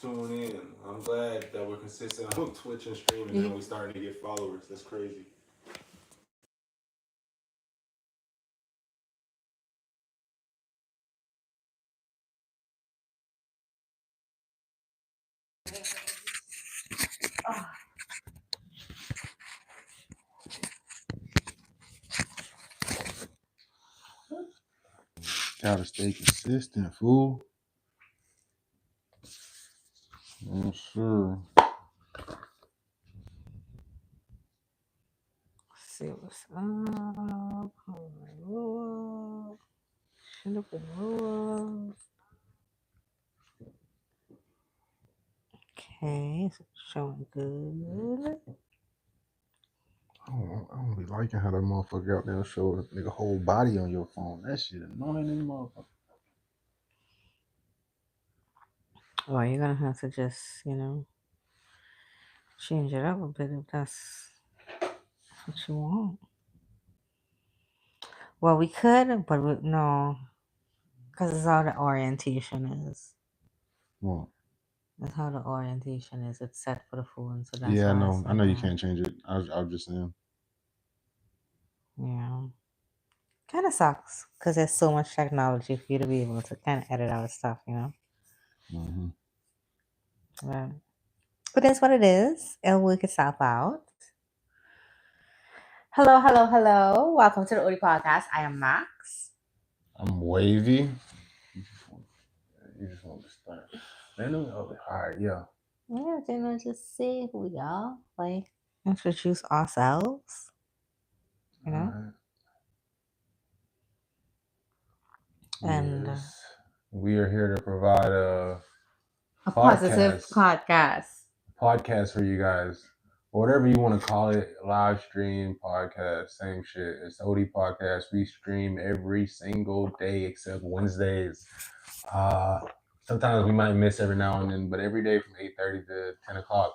tune in. I'm glad that we're consistent on Twitch and streaming and we starting to get followers. That's crazy. Gotta stay consistent, fool. I'm sure. See what's up. Should have been rules. Okay, so showing good. I don't be liking how that motherfucker out there show a nigga whole body on your phone. That shit annoying in the motherfucker. Well, you're gonna have to just, change it up a bit if that's what you want. Well, we could, but no, because it's how the orientation is. What? That's how the orientation is. It's set for the phone, so that's Yeah, I why know. it's I like know you that. can't change it. I was just saying. Yeah. Kind of sucks because there's so much technology for you to be able to kind of edit out stuff, Mm-hmm. But that's what it is. It'll work itself out. Hello, hello, hello. Welcome to the Odi Podcast. I am Max. I'm wavy. You just want to start. Man, all right, yeah. Yeah, just see who we are. Like, introduce ourselves. All right. And yes. We are here to provide a positive podcast for you guys. Whatever you want to call it, live stream, podcast, same shit. It's OD Podcast. We stream every single day except Wednesdays. Sometimes we might miss every now and then, but every day from 8:30 to 10 o'clock.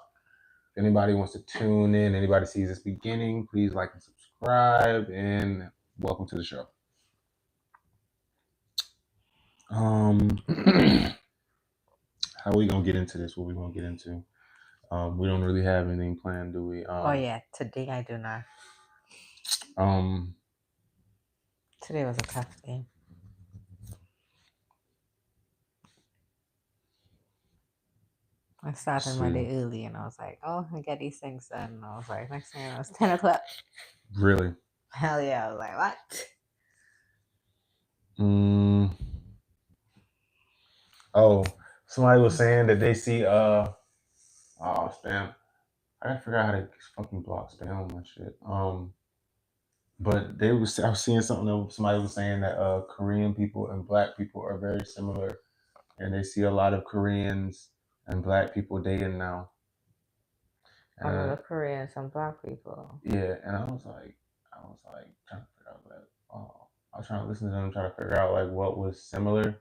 If anybody wants to tune in, anybody sees this beginning, please like and subscribe, and welcome to the show. How are we gonna get into this? What we gonna get into? We don't really have anything planned, do we? oh yeah, today I do not. Today was a tough day. I started my day early and I was like, oh, I get these things done. And I was like, next thing it was 10 o'clock. Really? Hell yeah. I was like, what? Oh, somebody was saying that they see spam. I forgot how to fucking block spam and shit. But I was seeing something that somebody was saying that Korean people and black people are very similar, and they see a lot of Koreans and black people dating now. A lot of Koreans and black people. Yeah, and I was like trying to figure out I was trying to listen to them, trying to figure out like what was similar,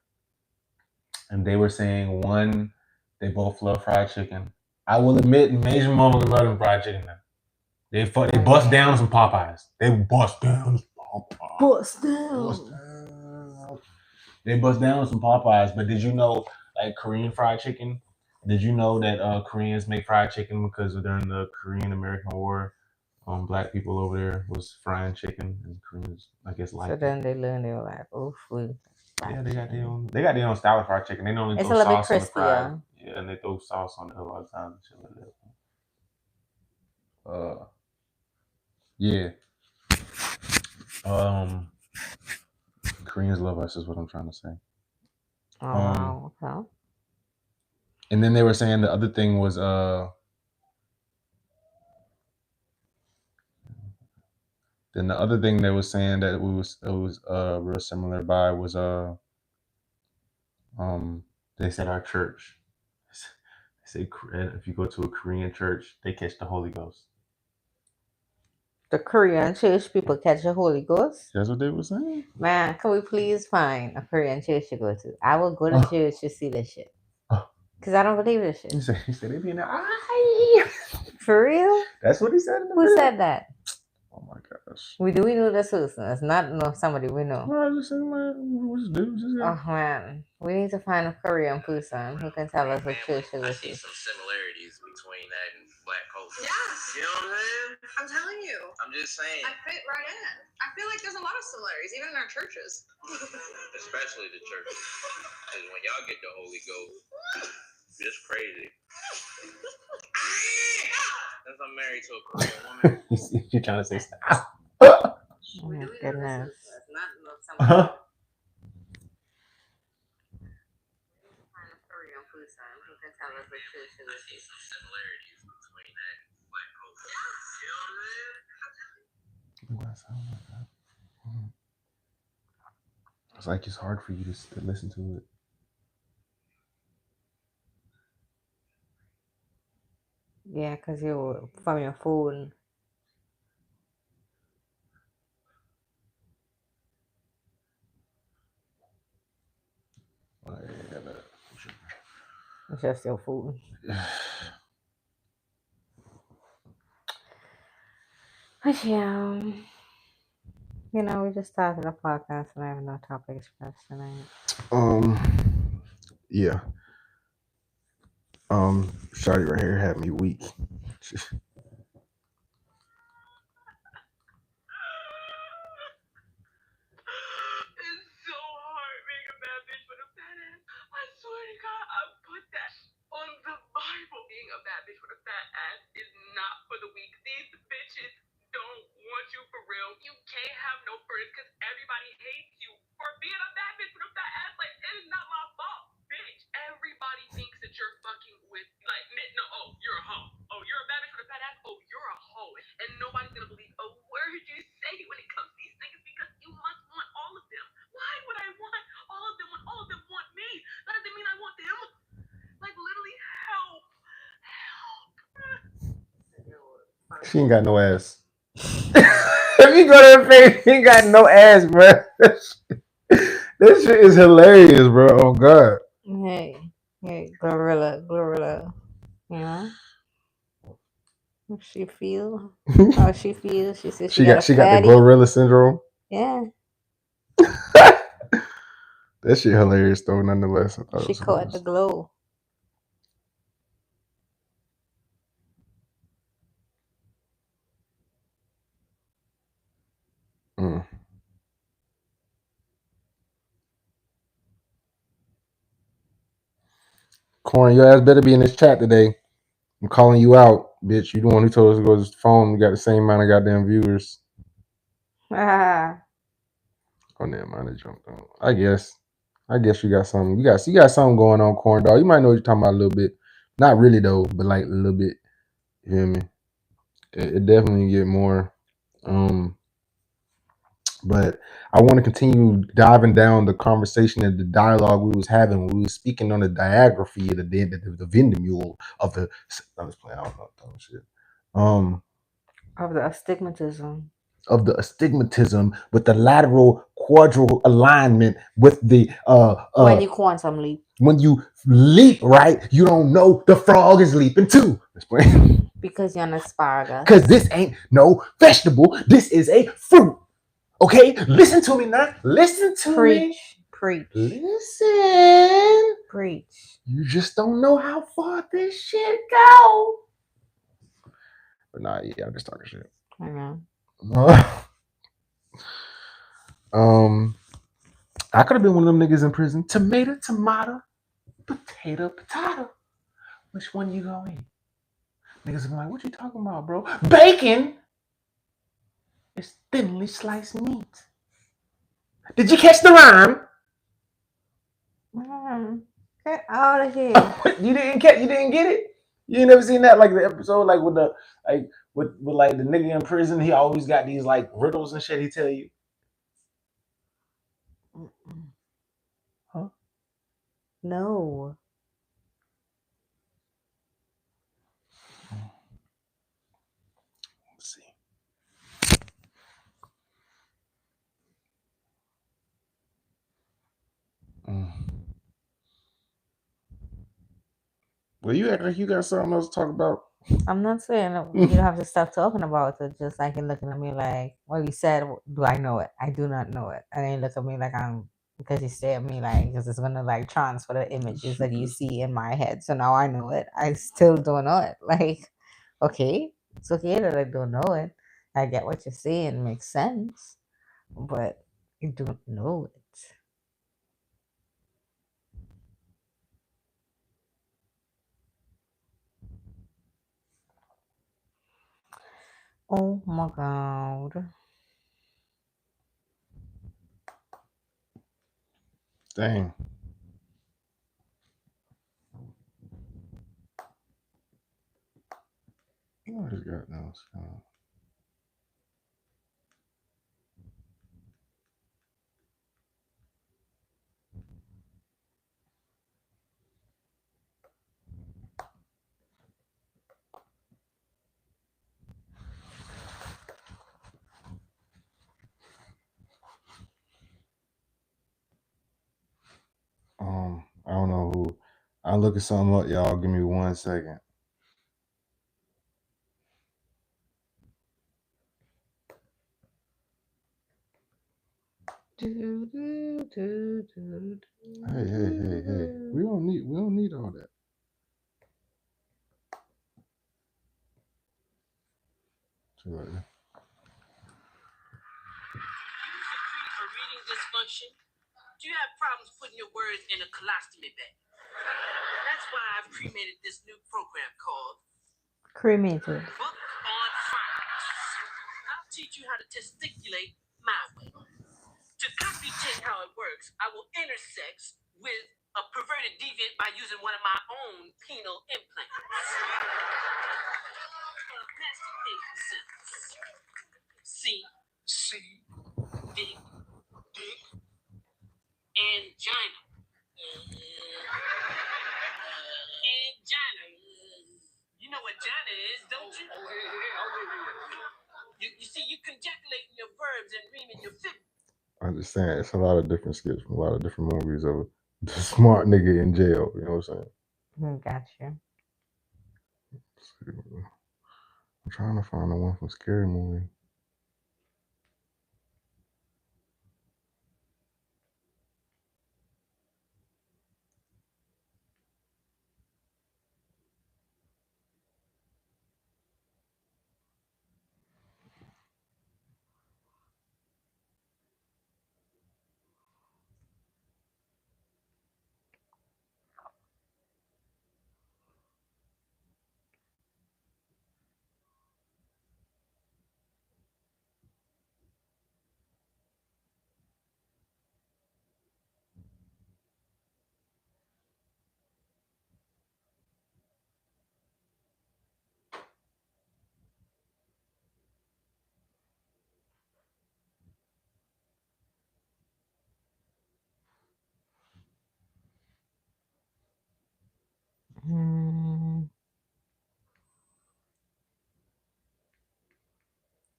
and they were saying one, they both love fried chicken. I will admit, Major motherfuckers love them fried chicken now. They bust down some Popeyes. They bust down some Popeyes. They bust down some Popeyes. But did you know, like Korean fried chicken? Did you know that Koreans make fried chicken because during the Korean-American War, black people over there was frying chicken, and Koreans, I guess, like. So then they learned, they were like, oh, food. Yeah, they got their own. They got their own style of fried chicken. They normally It's throw a little bit sauce on the fried. crispier. Yeah, and they throw sauce on it a lot of times. Yeah. Koreans love us is what I'm trying to say. Oh, wow. Okay. And then they were saying the other thing was then the other thing they were saying that it was real similar by was they said our church. They say if you go to a Korean church, they catch the Holy Ghost. The Korean church people catch the Holy Ghost? That's what they were saying. Man, can we please find a Korean church to go to? I will go to church to see this shit. Because I don't believe this shit. He said they be in there. For real? That's what he said in the Who video? said that? Oh my gosh. We know this person. It's not somebody we know. No, I just said, man, what's dude? Oh man. We need to find a Korean person who can tell us what church to go I to. see some similarities between that and black culture. Yeah. You know what I'm saying? I'm telling you. I'm just saying. I fit right in. I feel like there's a lot of similarities, even in our churches. Especially the churches. Because when y'all get the Holy Ghost, it's crazy. Since I'm married to a Korean woman. You're trying to say stop. Oh my goodness. Uh-huh. Find a Korean person who can tell us what church to go I to. see some similarities between that and black culture. You know what I'm saying? It's like it's hard for you to listen to it. Yeah, because you're from your phone. It's just your phone. But yeah, you know, we just started a podcast and I have no topics for us tonight. Yeah. Shawty right here had me weak. It's so hard being a bad bitch with a fat ass. I swear to God, I put that on the Bible. Being a bad bitch with a fat ass is not for the weak. These bitches don't want you for real. You can't have no friends because everybody hates you for being a bad bitch with a fat ass. Like, it is not my fault, bitch. Everybody thinks that you're fucking with, like, no, oh, you're a hoe. Oh, you're a bad bitch with a fat ass. Oh, you're a hoe. And nobody's gonna believe a word you say when it comes to these niggas because you must want all of them. Why would I want all of them when all of them want me? That doesn't mean I want them. Like, literally, help. She ain't got no ass. If you go to her face, she ain't got no ass, bro. This shit is hilarious, bro. Oh God. Hey, Glorilla. You know? How she feel? How she feels? She says She got the fatty. Glorilla syndrome. Yeah. That shit hilarious though, nonetheless. She caught the glow. Corn, your ass better be in this chat today. I'm calling you out, bitch. You the one who told us to go to the phone. We got the same amount of goddamn viewers. Ah. Oh, never mind. I jumped on. I guess you got something. You got something going on, Corn Dog. You might know what you're talking about a little bit. Not really though, but like a little bit. You feel me? It definitely get more. But I want to continue diving down the conversation and the dialogue we was having when we was speaking on the diagraphy of the Vindemule of the. I was playing. I don't know shit. Of the astigmatism. Of the astigmatism with the lateral quadral alignment with the when you quantum leap. When you leap, right, you don't know the frog is leaping too. Because you're an asparagus. Because this ain't no vegetable. This is a fruit. Okay? Listen to me now. Listen to me. Preach. Listen. Preach. You just don't know how far this shit go. But nah, yeah, I'm just talking shit. I know. I could have been one of them niggas in prison. Tomato, potato. Which one you going? Niggas be like, what you talking about, bro? Bacon is thinly sliced meat. Did you catch the rhyme? Get out of here. You didn't get it? You ain't never seen that, like the episode, like with the with like the nigga in prison, he always got these like riddles and shit he tell you. Huh? No. Let's see. Well, you act like you got something else to talk about. I'm not saying you don't have to stop talking about it. Just like you're looking at me like, well, you said, do I know it? I do not know it. And then you look at me like I'm because you stare at me like because it's gonna like transfer the images that you see in my head. So now I know it. I still don't know it. Like, okay, it's okay that I don't know it. I get what you're saying, makes sense, but I don't know it. Oh my god. Dang. What is got now? I don't know who. I'll look at something up, y'all. Give me 1 second. Hey. We don't need all that. Too late. Or reading dysfunction? Do you have problems putting your words in a colostomy bag? That's why I've created this new program called Cremated. Book on Fire. I'll teach you how to testiculate my way. To compute how it works, I will intersex with a perverted deviant by using one of my own penile implants. Masturbation cells. C. Dick. Angina. Angina. You know what Jana is, don't you? You see, you conjeculating your verbs and reaming your fib. I understand. It's a lot of different skits from a lot of different movies of the smart nigga in jail. You know what I'm saying? Gotcha. I'm trying to find the one from Scary Movie.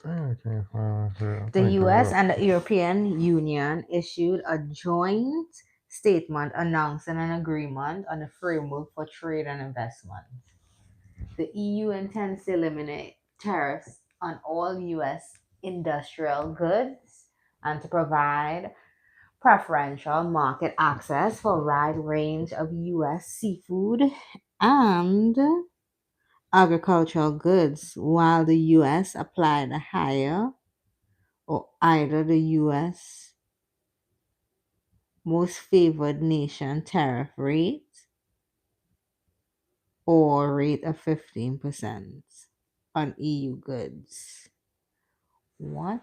I can't find it. The US and the European Union issued a joint statement announcing an agreement on a framework for trade and investment. The EU intends to eliminate tariffs on all US industrial goods and to provide preferential market access for a wide range of US seafood and agricultural goods, while the US applied a higher or either the US most favored nation tariff rate or rate of 15% on EU goods. What?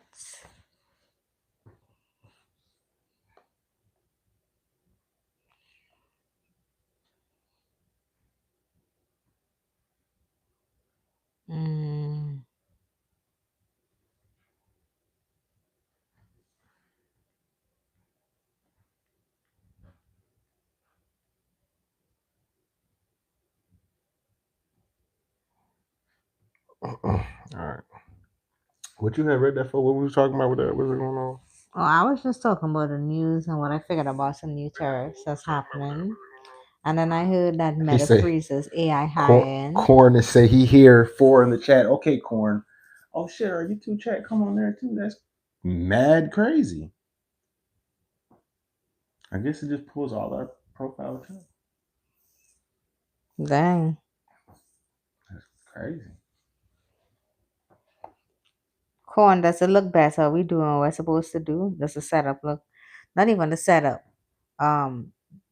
All right. What you had read that for? What we was talking about with that? What's going on? Oh, I was just talking about the news and what I figured about some new tariffs that's happening. And then I heard that Meta freezes AI hiring. Corn is say he here 4 in the chat. Okay, Corn. Oh shit, are you two chat? Come on there too. That's mad crazy. I guess it just pulls all our profiles up. Dang. That's crazy. Corn, does it look better? Are we doing what we're supposed to do? Does the setup look, not even the setup,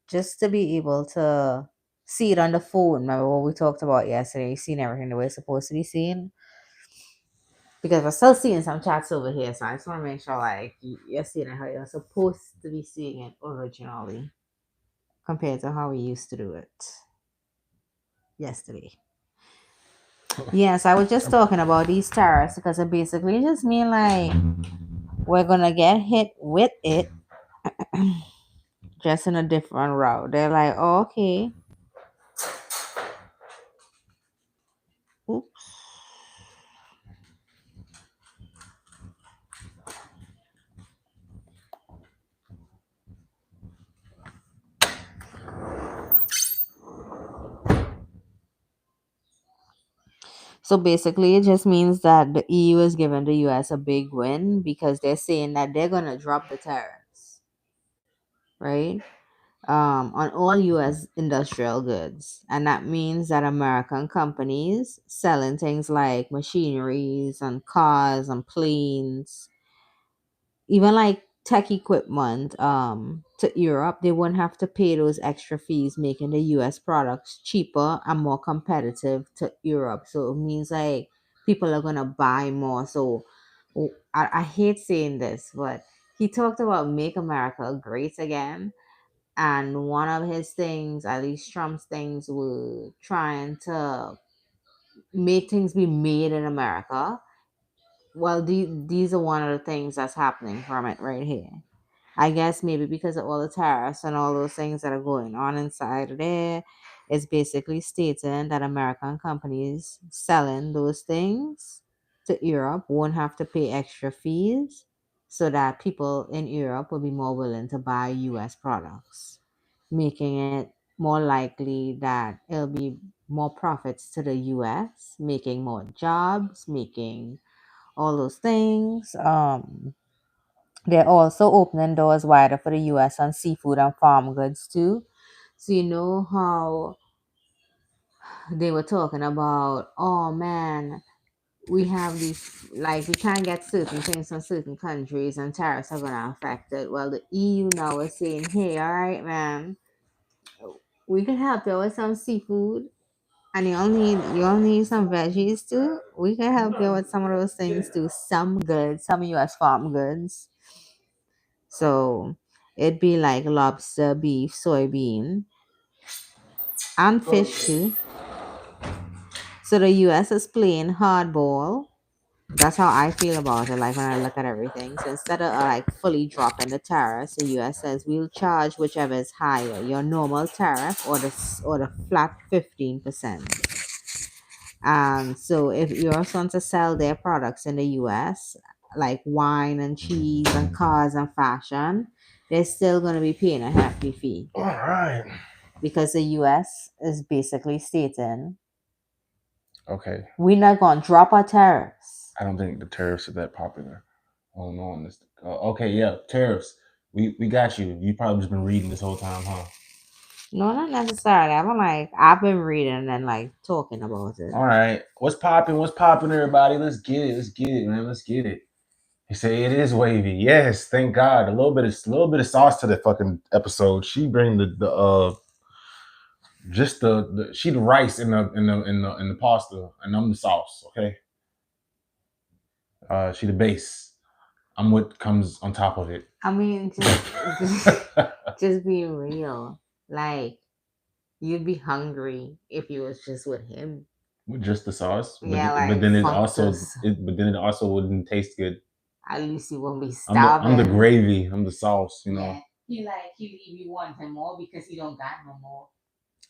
just to be able to see it on the phone? Remember what we talked about yesterday? Seeing everything the way it's supposed to be seen? Because we're still seeing some chats over here, so I just want to make sure like you're seeing it how you're supposed to be seeing it originally compared to how we used to do it yesterday. Yes, I was just talking about these tariffs because it basically just mean like we're gonna get hit with it just in a different route. They're like, oh, okay. Oops. So basically, it just means that the EU is giving the US a big win because they're saying that they're gonna drop the tariffs, right? On all US industrial goods. And that means that American companies selling things like machineries and cars and planes, even like tech equipment to Europe, they won't have to pay those extra fees, making the US products cheaper and more competitive to Europe. So it means like people are gonna buy more. So I hate saying this, but he talked about make America great again. And one of his things, at least Trump's things, were trying to make things be made in America. Well, these are one of the things that's happening from it right here. I guess maybe because of all the tariffs and all those things that are going on inside of there, it's basically stating that American companies selling those things to Europe won't have to pay extra fees so that people in Europe will be more willing to buy US products, making it more likely that it'll be more profits to the US, making more jobs, making all those things. They're also opening doors wider for the US on seafood and farm goods too. So you know how they were talking about, oh man, we have these like we can't get certain things from certain countries and tariffs are gonna affect it. Well, the EU now is saying, hey, all right, man, we can help you with some seafood. And you only need some veggies too. We can help you with some of those things too. Some goods, some US farm goods. So it'd be like lobster, beef, soybean, and fish too. So the US is playing hardball. That's how I feel about it. Like when I look at everything. So instead of like fully dropping the tariffs, the US says we'll charge whichever is higher, your normal tariff or the flat 15%. So if Europe wants to sell their products in the US, like wine and cheese and cars and fashion, they're still going to be paying a hefty fee All right. because the US is basically stating Okay. we're not going to drop our tariffs. I don't think the tariffs are that popular. Oh no, on this. Okay, yeah, tariffs. We got you. You probably just been reading this whole time, huh? No, not necessarily. I've been reading and like talking about it. All right. What's popping? What's popping, everybody? Let's get it, man. Let's get it. You say it is wavy. Yes, thank God. A little bit of sauce to the fucking episode. She bring the she the rice in the pasta, and I'm the sauce. Okay. She the base. I'm what comes on top of it. I mean, just being real. Like, you'd be hungry if you was just with him. With just the sauce, Yeah, but then it functus. also wouldn't taste good. At least you won't be starving. I'm the gravy. I'm the sauce. You know. Yeah. He be wanting more because he don't got no more.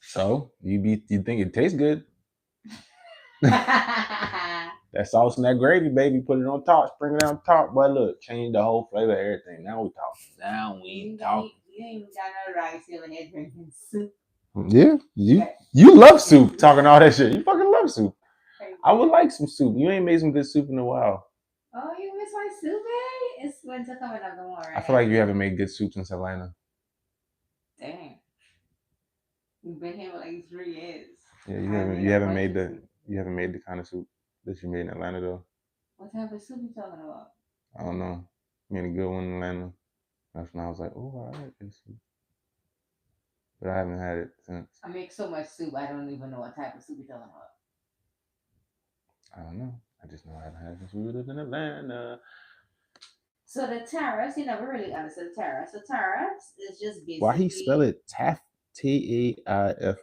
So you think it tastes good? That sauce and that gravy, baby, put it on top, sprinkle it on top. But look, change the whole flavor of everything. Now we talking. You ain't even got no rice over here drinking soup. Yeah, you love soup. Talking all that shit. You fucking love soup. I would like some soup. You ain't made some good soup in a while. Oh, you miss my soup, eh? It's winter coming up, don't worry. I feel like you haven't made good soup since Atlanta. Dang. We've been here for like 3 years. Yeah, I you made a haven't bunch made of the soup. you haven't made the kind of soup that you made in Atlanta though. What type of soup you talking about? I don't know. You made a good one in Atlanta. That's when I was like, oh, I like this soup. But I haven't had it since. I make so much soup, I don't even know what type of soup you're talking about. I don't know. I just know I haven't had it since we lived in Atlanta. So the tariffs, you never really understood the tariffs. The tariffs is just basically Why he spell it TAF? TAIFF.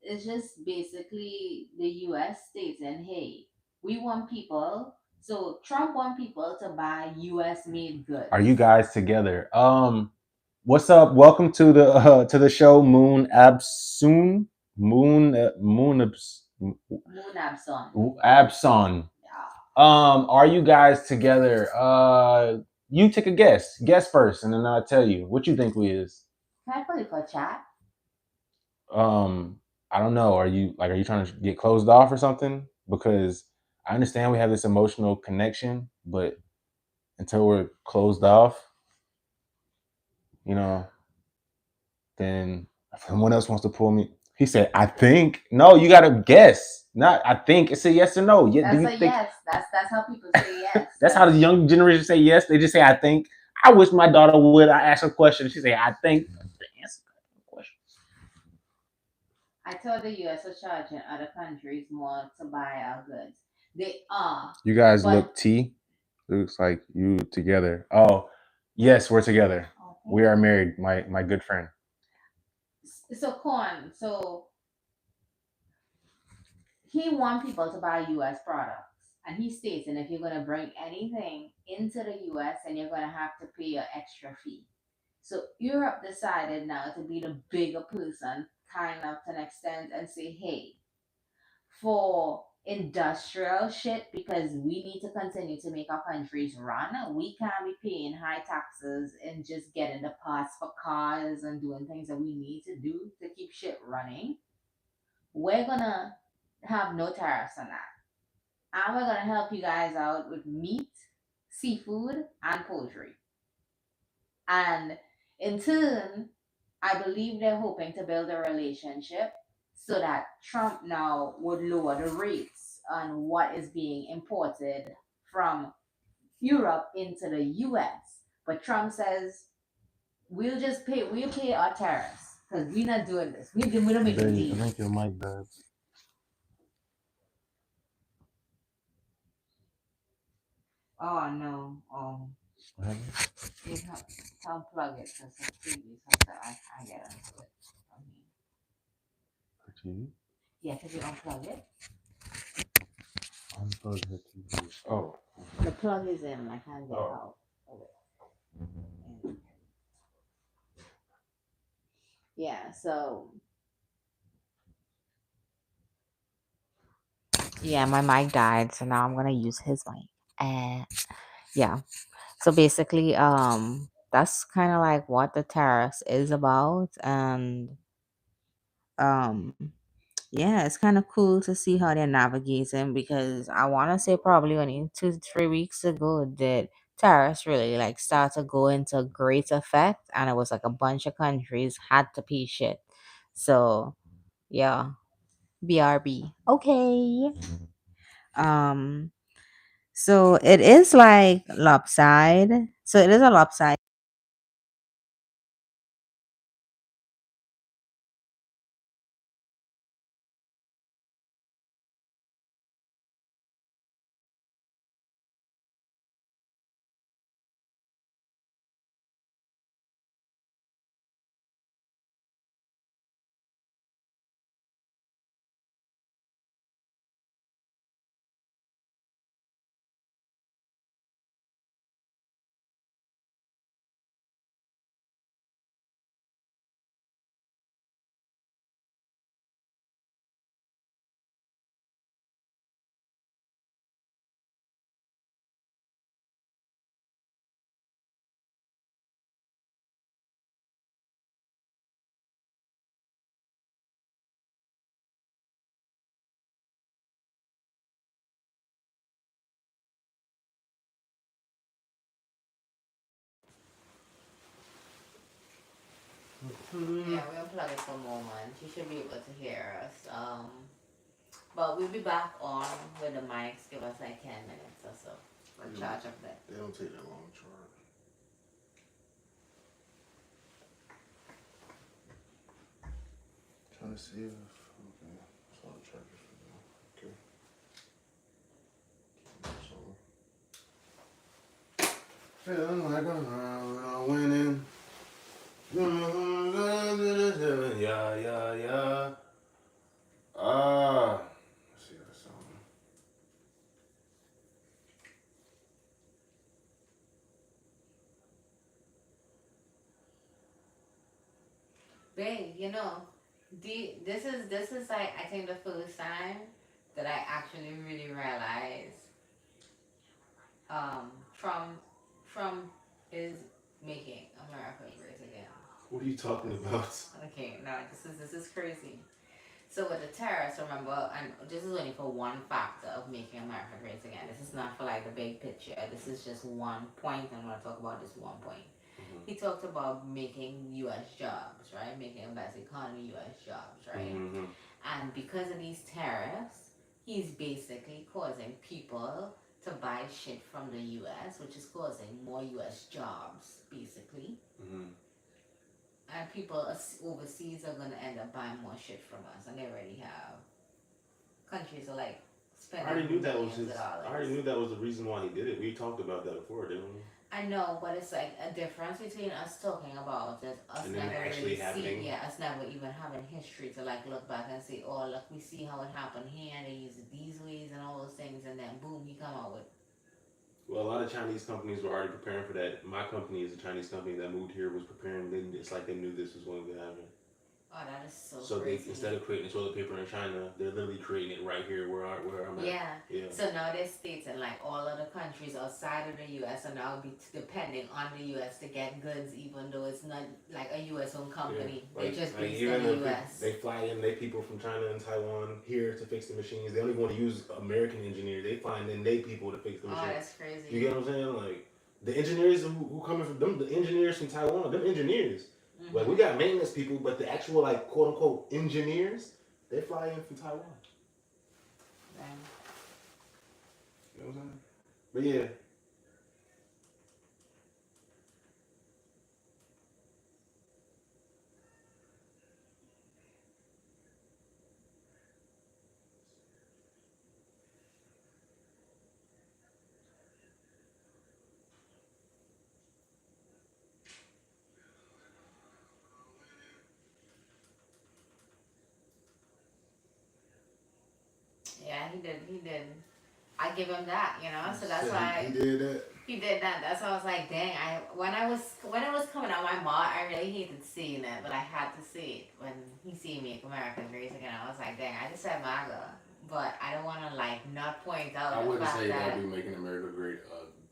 it's just basically the US stating, hey, we want people, so Trump want people to buy US made goods. Are you guys together? What's up? Welcome to the show, Moon Absun. Moon Abson. Abson. Yeah. Are you guys together? You take a guess. Guess first, and then I'll tell you what you think we is. Can I put it for chat? I don't know. Are you trying to get closed off or something? Because I understand we have this emotional connection, but until we're closed off, then if someone else wants to pull me. He said, I think. No, you gotta guess. Not I think. It's a yes or no. Yeah, That's do you a think? yes. That's how people say yes. That's how the young generation say yes. They just say, I think. I wish my daughter would. I ask her a question. She say, I think. Answer the question. I thought the US was charging other countries more to buy our goods. They are. You guys but- look T. Looks like you together. Oh, yes, we're together. Okay. We are married. My good friend. So Corn, so he want people to buy US products. And he states, and if you're gonna bring anything into the US, then you're gonna have to pay an extra fee. So Europe decided now to be the bigger person, kind of to an extent, and say, hey, for industrial shit, because we need to continue to make our countries run, we can't be paying high taxes and just getting the parts for cars and doing things that we need to do to keep shit running. We're gonna have no tariffs on that. And we're gonna help you guys out with meat, seafood, and poultry. And in turn, I believe they're hoping to build a relationship so that Trump now would lower the rates on what is being imported from Europe into the US. But Trump says we'll pay our tariffs because we're not doing this. We don't make a deal. I think your mic does. Oh no. What happened? You have to unplug it because the previous headset I get into it. For TV? Yeah, because you unplug it. Unplug the TV. Oh. The plug is in and I can't get Oh. out of it. And- yeah, so yeah, my mic died, so now I'm gonna use his mic. And yeah. So basically, that's kind of like what the tariffs is about. And um yeah, it's kind of cool to see how they're navigating because I want to say probably only 2 to 3 weeks ago that tariffs really like start to go into great effect, and it was like a bunch of countries had to pay shit. So yeah, BRB. Okay. Um. So it is like lopsided. So it is a lopsided. Yeah, we'll plug it for a moment. You should be able to hear us. But we'll be back on with the mics. Give us like 10 minutes or so. We'll charge up there. They don't take that long to charge. Trying to see if okay, so I'll charge it for now. Okay. Feeling like I'm winning. Yeah, yeah, yeah. Let's see that song. Babe, you know, this is like I think the first time that I actually really realized Trump is making America great again. What are you talking about? Okay, no, this is crazy. So with the tariffs, remember, and this is only for one factor of making America great again. This is not for like the big picture. This is just one point. I'm gonna talk about this one point. He talked about making U.S. jobs, right? Making a best economy U.S. jobs, right? And because of these tariffs, he's basically causing people to buy shit from the U.S., which is causing more U.S. jobs, basically. And people overseas are going to end up buying more shit from us, and they already have. Countries are like spending I already knew that was millions of dollars. I already knew that was the reason why he did it. We talked about that before, didn't we? I know, but it's like a difference between us talking about it, us And then never actually really happening. see, us never even having history to like look back and say, oh look, we see how it happened here, and they use it these ways and all those things, and then boom, he come out with. Well, a lot of Chinese companies were already preparing for that. My company is a Chinese company that moved here, was preparing. It's like they knew this was going to happen. Oh, that is so. So crazy. they, instead of creating toilet paper in China, they're literally creating it right here where I'm at. Yeah. Yeah. So now they're stating like all of the countries outside of the U.S. are now be depending on the U.S. to get goods, even though it's not like a U.S. owned company. Yeah. They're just based even on the if U.S. They fly in, they people from China and Taiwan here to fix the machines. They don't even want to use American engineers. They find in they people to fix the Oh, machines. that's crazy. You get what I'm saying? Like the engineers who coming from them, the engineers from Taiwan, them engineers. Like we got maintenance people, but the actual like quote unquote engineers, they fly in from Taiwan. Damn. You know what I'm saying? But yeah. Yeah, he did. I give him that, you know. So that's why he did that. he did that. That's why I was like, dang. When it was coming out my mouth, I really hated seeing it, but I had to see it when he see Make America Great Again. I was like, dang. I just said MAGA, but I don't want to like not point out I the wouldn't fact say that. that'd be making America great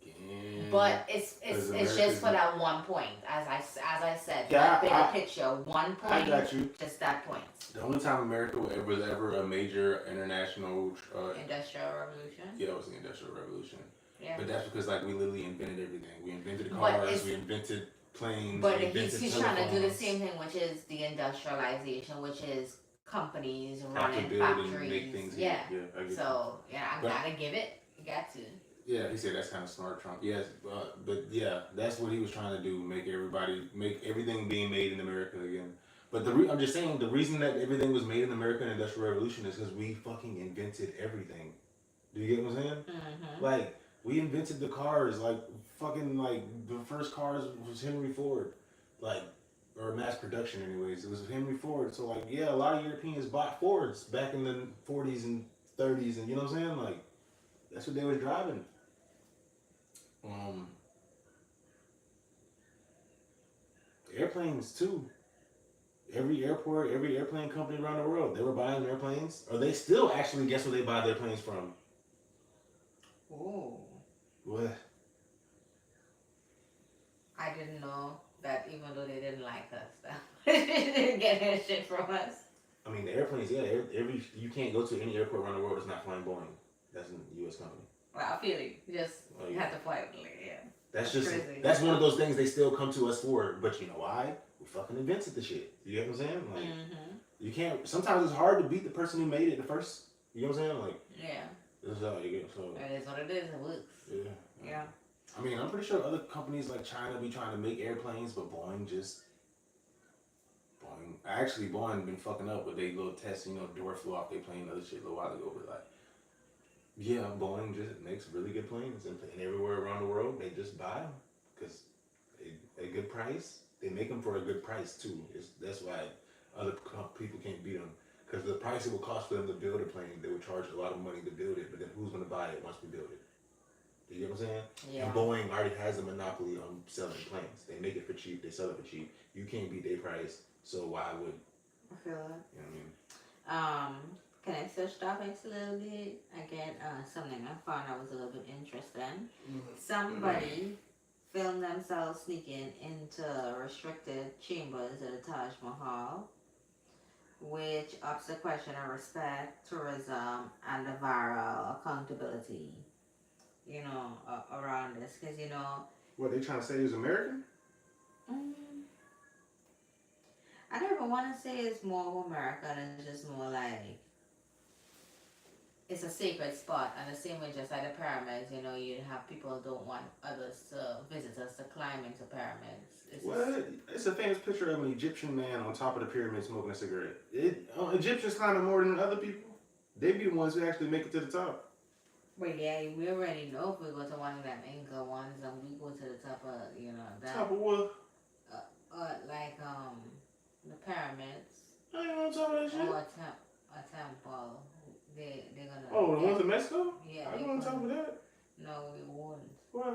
again. But it's America's just for that one point, as I said, Yeah, that bigger I- picture, one point. I got you. Just that point. The only time America was ever a major international, Industrial Revolution. yeah, it was the Industrial Revolution. Yeah. But that's because like we literally invented everything. We invented But cars, it's- we invented planes. But we invented he's trying to do the telephones. same thing, which is the industrialization, which is companies Have to running build factories. and make things. Yeah. I get So yeah, I But- gotta give it. You got to. Yeah, he said that's kind of smart, Trump. Yes, but yeah, that's what he was trying to do: make everything being made in America again. But I'm just saying, the reason that everything was made in the American Industrial Revolution is because we fucking invented everything. Do you get what I'm saying? Mm-hmm. Like we invented the cars, like fucking like the first cars was Henry Ford, like or mass production anyways. It was Henry Ford. So like yeah, a lot of Europeans bought Fords back in the 40s and 30s, and you know what I'm saying? Like that's what they were driving. Airplanes too. Every airport, every airplane company around the world, they were buying airplanes. Or they still actually guess where they buy their planes from? Ooh. What? I didn't know that even though they didn't like us, they didn't get their shit from us. I mean, the airplanes, yeah. You can't go to any airport around the world that's not flying Boeing. That's a U.S. company. Well, I feel you. Just Oh, you yeah. have to fight. Yeah. That's That's just crazy. that's one of those things they still come to us for. But you know why? We fucking invented the shit. You get what I'm saying? Like you can't. Sometimes it's hard to beat the person who made it the first. You know what I'm saying? Like Yeah. this is how you get. So It is what it is. It works. yeah. Yeah. I mean, I'm pretty sure other companies like China be trying to make airplanes, but Boeing. Actually, Boeing been fucking up with they little tests. You know, door flew off their plane, other shit a little while ago. But like, yeah, Boeing just makes really good planes, and everywhere around the world they just buy them because a good price. They make them for a good price too. That's why other people can't beat them because the price it would cost for them to build a plane, they would charge a lot of money to build it. But then who's gonna buy it once we build it? You get what I'm saying? Yeah. And Boeing already has a monopoly on selling planes. They make it for cheap. They sell it for cheap. You can't beat their price. So why would I feel that. you know what I mean? Can I switch topics a little bit? Again, something I found I was a little bit interesting. Somebody filmed themselves sneaking into restricted chambers at the Taj Mahal, which ups the question of respect, tourism, and the viral accountability, you know, around this. Because, you know, What they trying to say is American? I don't even want to say it's more American, it's just more like it's a sacred spot, and the same way just like the pyramids, you know, you have people who don't want others to visitors to climb into pyramids. What? It's a famous picture of an Egyptian man on top of the pyramid smoking a cigarette. Egyptians climbing more than other people. They be the ones who actually make it to the top. But yeah, we already know if we go to one of them Inca ones and we go to the top of, you know, that. Top of what? Like the pyramids. I ain't on top of that shit. Or a temple. They're gonna. Oh, the ones in Mexico? Yeah. I go on top of that. No, we won't. Why?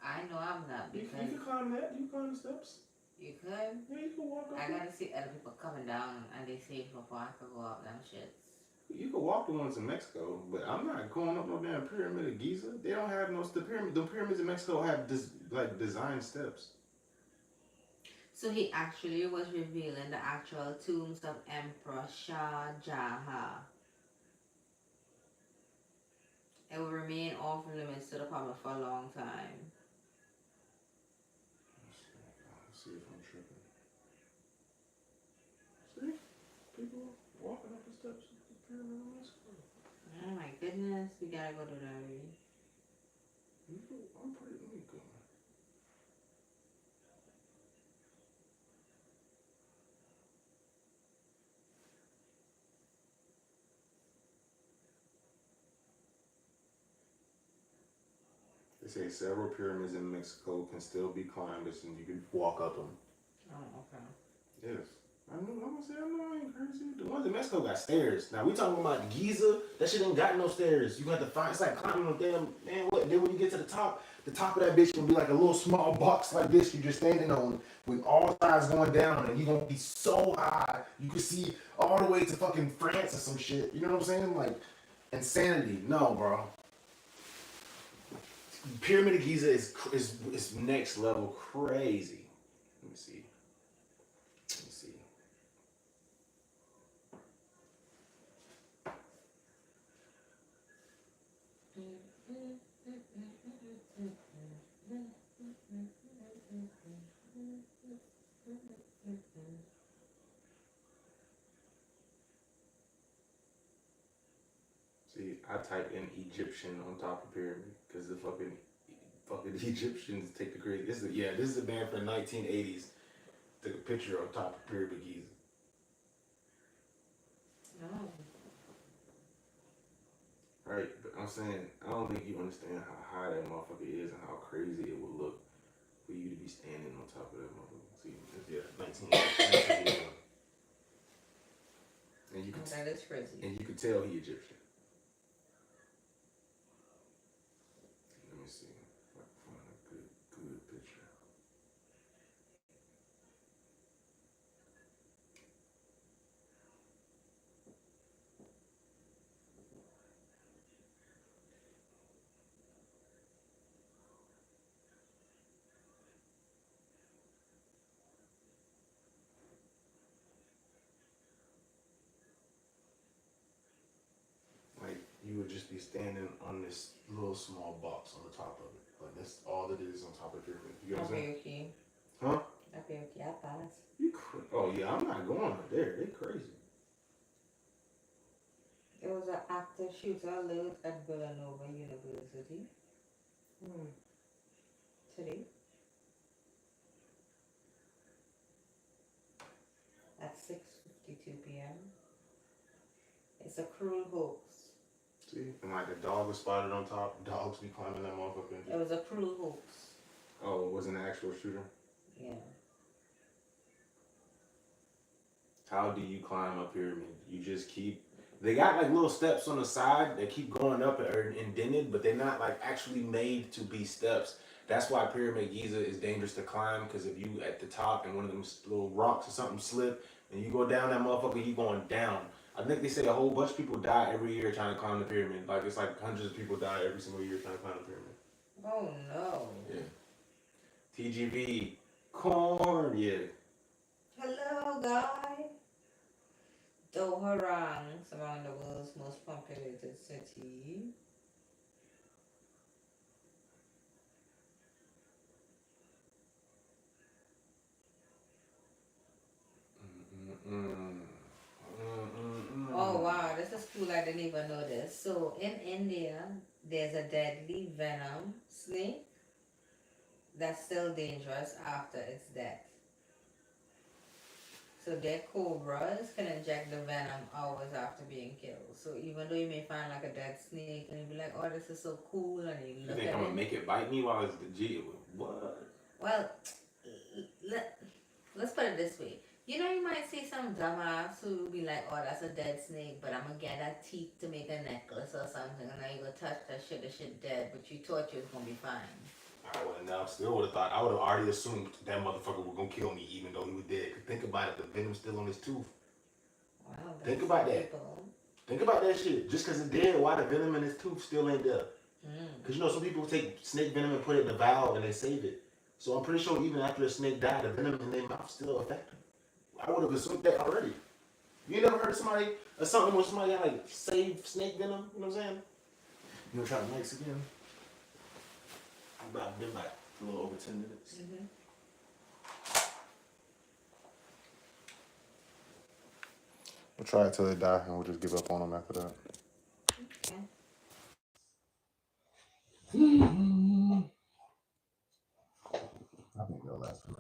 I know I'm not You because can climb that. You can climb the steps. you could. Yeah, you can walk up. I gotta see other people coming down and they say before I could go up them shits. You can walk the ones in Mexico, but I'm not going up no damn pyramid of Giza. They don't have no the pyramids in Mexico have design steps. So he actually was revealing the actual tombs of Emperor Shah Jahan. It will remain off limits to the public for a long time. Let's see if I'm tripping. See? People walking up the steps of the pyramid in Mexico. Oh my goodness, we gotta go to that already. I'm pretty good. They say several pyramids in Mexico can still be climbed, and you can walk up them. Oh, okay. Yes. I know I ain't crazy. The ones in Mexico got stairs. Now we talking about Giza, that shit ain't got no stairs. You got to find, it's like climbing on damn, man, what? Then when you get to the top of that bitch gonna be like a little small box like this you're just standing on with all sides going down and you're gonna be so high. You can see all the way to fucking France or some shit. You know what I'm saying? Like, insanity. No, bro. Pyramid of Giza is next level crazy. Let me see. See, I typed in Egyptian on top of pyramid because the fucking Egyptians take the crazy. This is a band from the 1980s. Took a picture on top of pyramid Giza. No. Right, but I'm saying I don't think you understand how high that motherfucker is and how crazy it would look for you to be standing on top of that motherfucker. See, yeah, 1981. And you can That is crazy. and you could tell he Egyptian. Let me see if I can find a good picture. would just be standing on this little small box on the top of it. Like that's all it is on top of the pyramid. You know what I'm saying? Okay. Huh? Okay, I pass. Oh yeah, I'm not going up there. They crazy. It was an active shooter alert at Villanova University today at 6:52 p.m. It's a cruel hoax. See, and like a dog was spotted on top. Dogs be climbing that motherfucker. It was a cruel hoax. Oh, it wasn't an actual shooter. Yeah. How do you climb a pyramid? You just keep. They got like little steps on the side that keep going up and are indented, but they're not like actually made to be steps. That's why Pyramid Giza is dangerous to climb, because if you at the top and one of them little rocks or something slip and you go down that motherfucker, you going down. I think they say a whole bunch of people die every year trying to climb the pyramid. Like it's like hundreds of people die every single year trying to climb the pyramid. Oh no. Yeah. TGV, corn, yeah. Hello, guy. Doha ranks among the world's most populated city. Oh wow, this is cool. I didn't even know this. So in India, there's a deadly venom snake that's still dangerous after its death. So dead cobras can inject the venom hours after being killed. So even though you may find like a dead snake and you be like, "Oh, this is so cool," and you You look think at I'm gonna it. make it bite me while it's the G? What? Well, let's put it this way. You know, you might see some dumbass who be like, "Oh, that's a dead snake, but I'm gonna get that teeth to make a necklace or something," and now you go touch that shit, the shit dead, but you thought you was gonna be fine. I would have now still would have thought. I would have already assumed that motherfucker was gonna kill me even though he was dead. Cause think about it, the venom's still on his tooth. Wow, Think about that. people. Think about that shit. Just cause it's dead, why the venom in his tooth still ain't there? Cause you know some people take snake venom and put it in the valve and they save it. So I'm pretty sure even after a snake died, the venom in their mouth still affect them. I would have assumed that already. You never heard of somebody or something where somebody had like saved snake venom? You know what I'm saying? You wanna try the mics again? Been back a little over 10 minutes. We'll try it till they die, and we'll just give up on them after that. Okay. I think they'll last for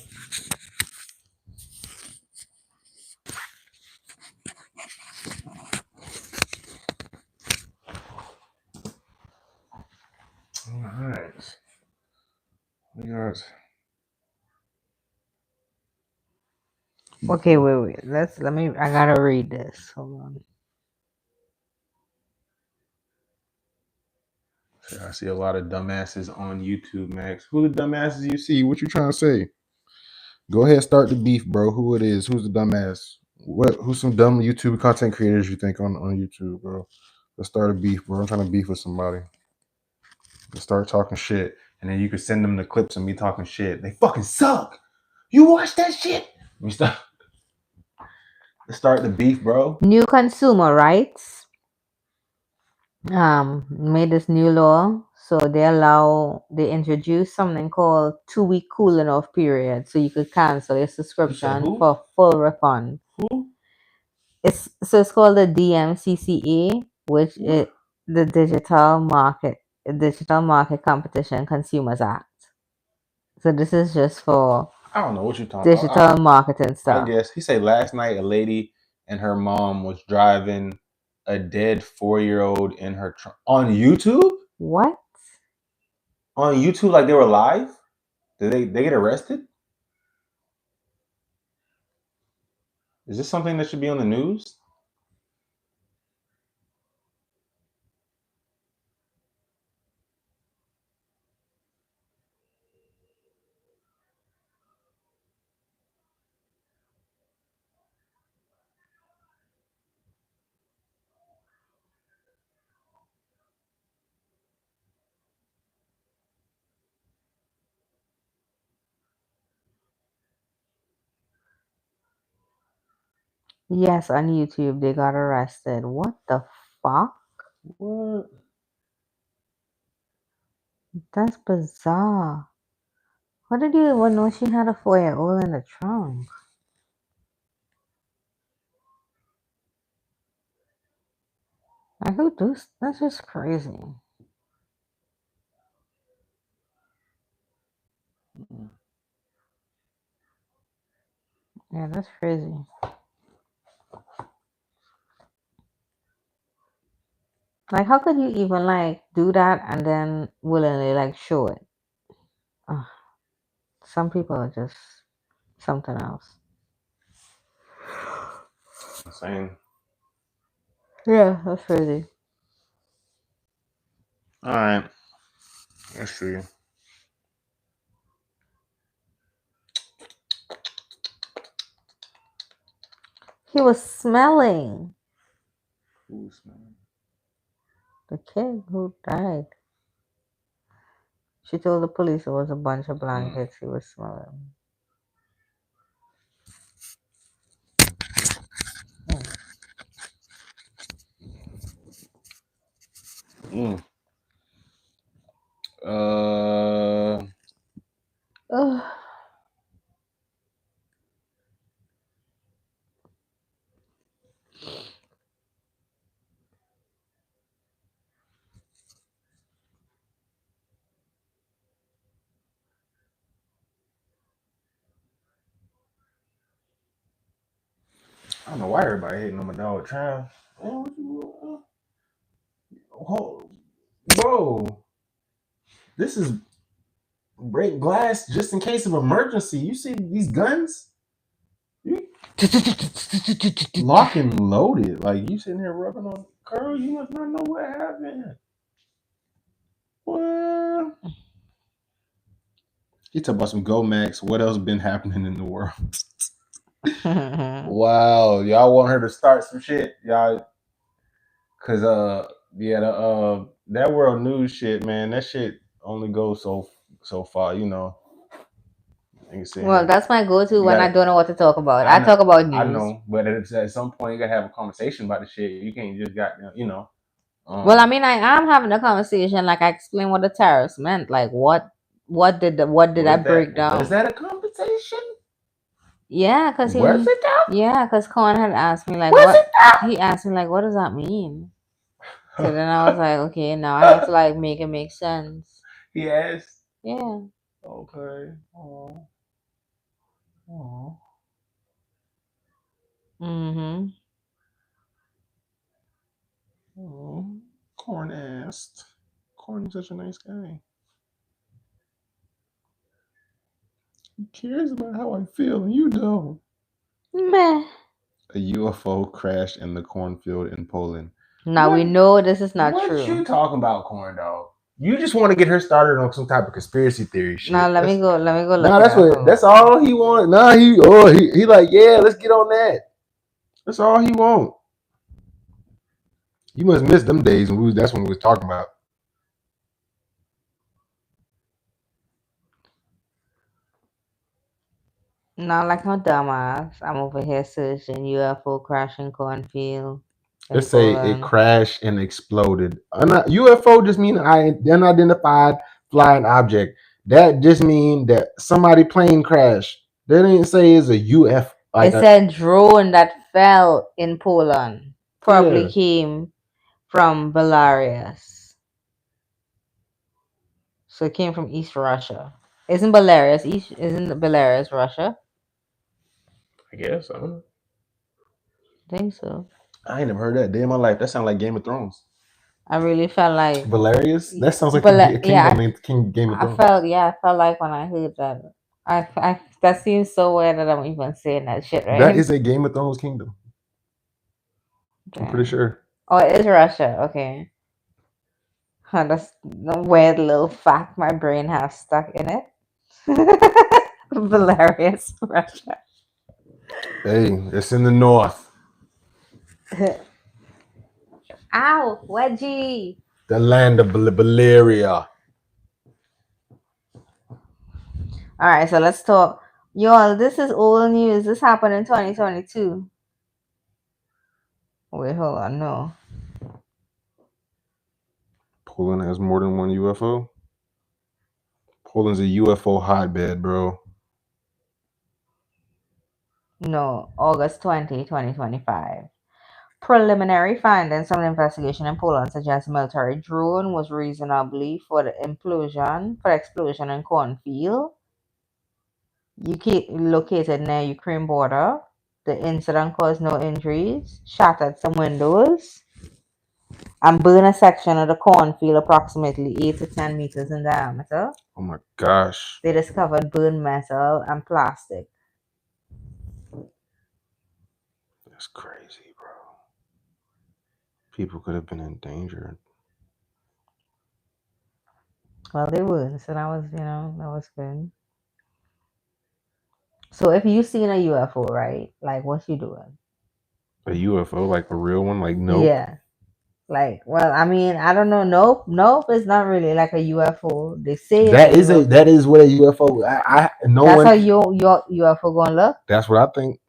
All right. We got. Okay, wait. Let me. I gotta read this. Hold on. I see a lot of dumbasses on YouTube, Max. Who the dumbasses you see? What you trying to say? Go ahead, start the beef, bro. Who it is? Who's the dumbass? Who's some dumb YouTube content creators you think on YouTube, bro? Let's start a beef, bro. I'm trying to beef with somebody. Let's start talking shit, and then you can send them the clips of me talking shit. They fucking suck. You watch that shit? Let's start the beef, bro. New consumer rights made this new law, so they introduced something called 2-week cooling off period, so you could cancel your subscription who? for full refund. Who? It's called the DMCCA, which is the Digital Market Competition Consumers Act. So this is just for I don't know what you're talking about. digital marketing I stuff. guess he said last night a lady and her mom was driving a dead 4-year-old in her trunk on YouTube. What? On YouTube, like they were live? Did they get arrested? Is this something that should be on the news? Yes, on YouTube they got arrested. What the fuck? What? That's bizarre. How did you even know she had a 4-year-old in the trunk? Like, who does? That's just crazy. Yeah, that's crazy. Like, how could you even like do that and then willingly like show it? Ugh, some people are just something else. Insane. Yeah, that's crazy. All right. Let's see. He was smelling Who's man? the kid who died. She told the police it was a bunch of blankets he was smelling. Mm. Uh, Ugh. I don't know why everybody hating on my dog Trav. Bro, this is break glass just in case of emergency. You see these guns? Lock and loaded. Like you sitting here rubbing on girl, you must not know what happened. What? You talk about some Go Max. What else been happening in the world? Wow, y'all want her to start some shit, y'all? Cause yeah, that world news shit, man. That shit only goes so far, you know. Well, that's my go-to when I gotta- don't know what to talk about. I I know- talk about news. I know, but at some point you gotta have a conversation about the shit. You can't just you know. Well, I mean, I am having a conversation. Like, I explained what the tariffs meant. Like, what did I break down? Is that a conversation? Yeah, because Was it though? yeah, because Cohen had asked me like, Was what? it though? He asked me like, what does that mean? So then I was like, okay, now I have to like make it make sense. He asked. Yeah. Okay. Oh. Mm-hmm. Oh. Corn asked. Corn is such a nice guy. He cares about how I feel, and you don't. Meh. A UFO crashed in the cornfield in Poland. Now we know this is not What true. you talking about, corn dog? You just want to get her started on some type of conspiracy theory shit. Now let me go. Look Nah, at that's all he want. Nah, he like, yeah, let's get on that. That's all he want. You must miss them days when that's when we was talking about. Not like my dumbass. I'm over here searching UFO crashing cornfield. Let's say it crashed and exploded. UFO just mean unidentified flying object. That just mean that somebody plane crashed. They didn't say it's a UFO. It said drone that fell in Poland probably came from Belarus. So it came from East Russia. Isn't Belarus Russia? I guess. I don't know. I think so. I ain't never heard that day in my life. That sounds like Game of Thrones. I really felt like Valerius? That sounds like King Game of Thrones. I felt like when I heard that. I that seems so weird that I'm even saying that shit, right? That is a Game of Thrones kingdom. I'm pretty sure. Oh, it is Russia. Okay. Huh, that's the weird little fact my brain has stuck in it. Belarus, Russia. Hey, it's in the north. Ow, wedgie. The land of Balearia. All right, so let's talk. Y'all, this is old news. This happened in 2022. Wait, hold on. No. Poland has more than one UFO? Poland's a UFO hotbed, bro. No, August 20, 2025. Preliminary findings from the investigation in Poland suggest a military drone was reasonably for the explosion in cornfield located near Ukraine border. The incident caused no injuries, shattered some windows, and burned a section of the cornfield approximately 8 to 10 meters in diameter. Oh my gosh. They discovered burned metal and plastic. That's crazy, bro. People could have been in danger. Well, they weren't, so that was good. So if you seen a UFO, right? Like, what you doing? A UFO, like a real one? Like, nope. Yeah. Like, well, I mean, I don't know. Nope. It's not really like a UFO. They say That it's a UFO. that is what a UFO. That's how your UFO gonna look. That's what I think.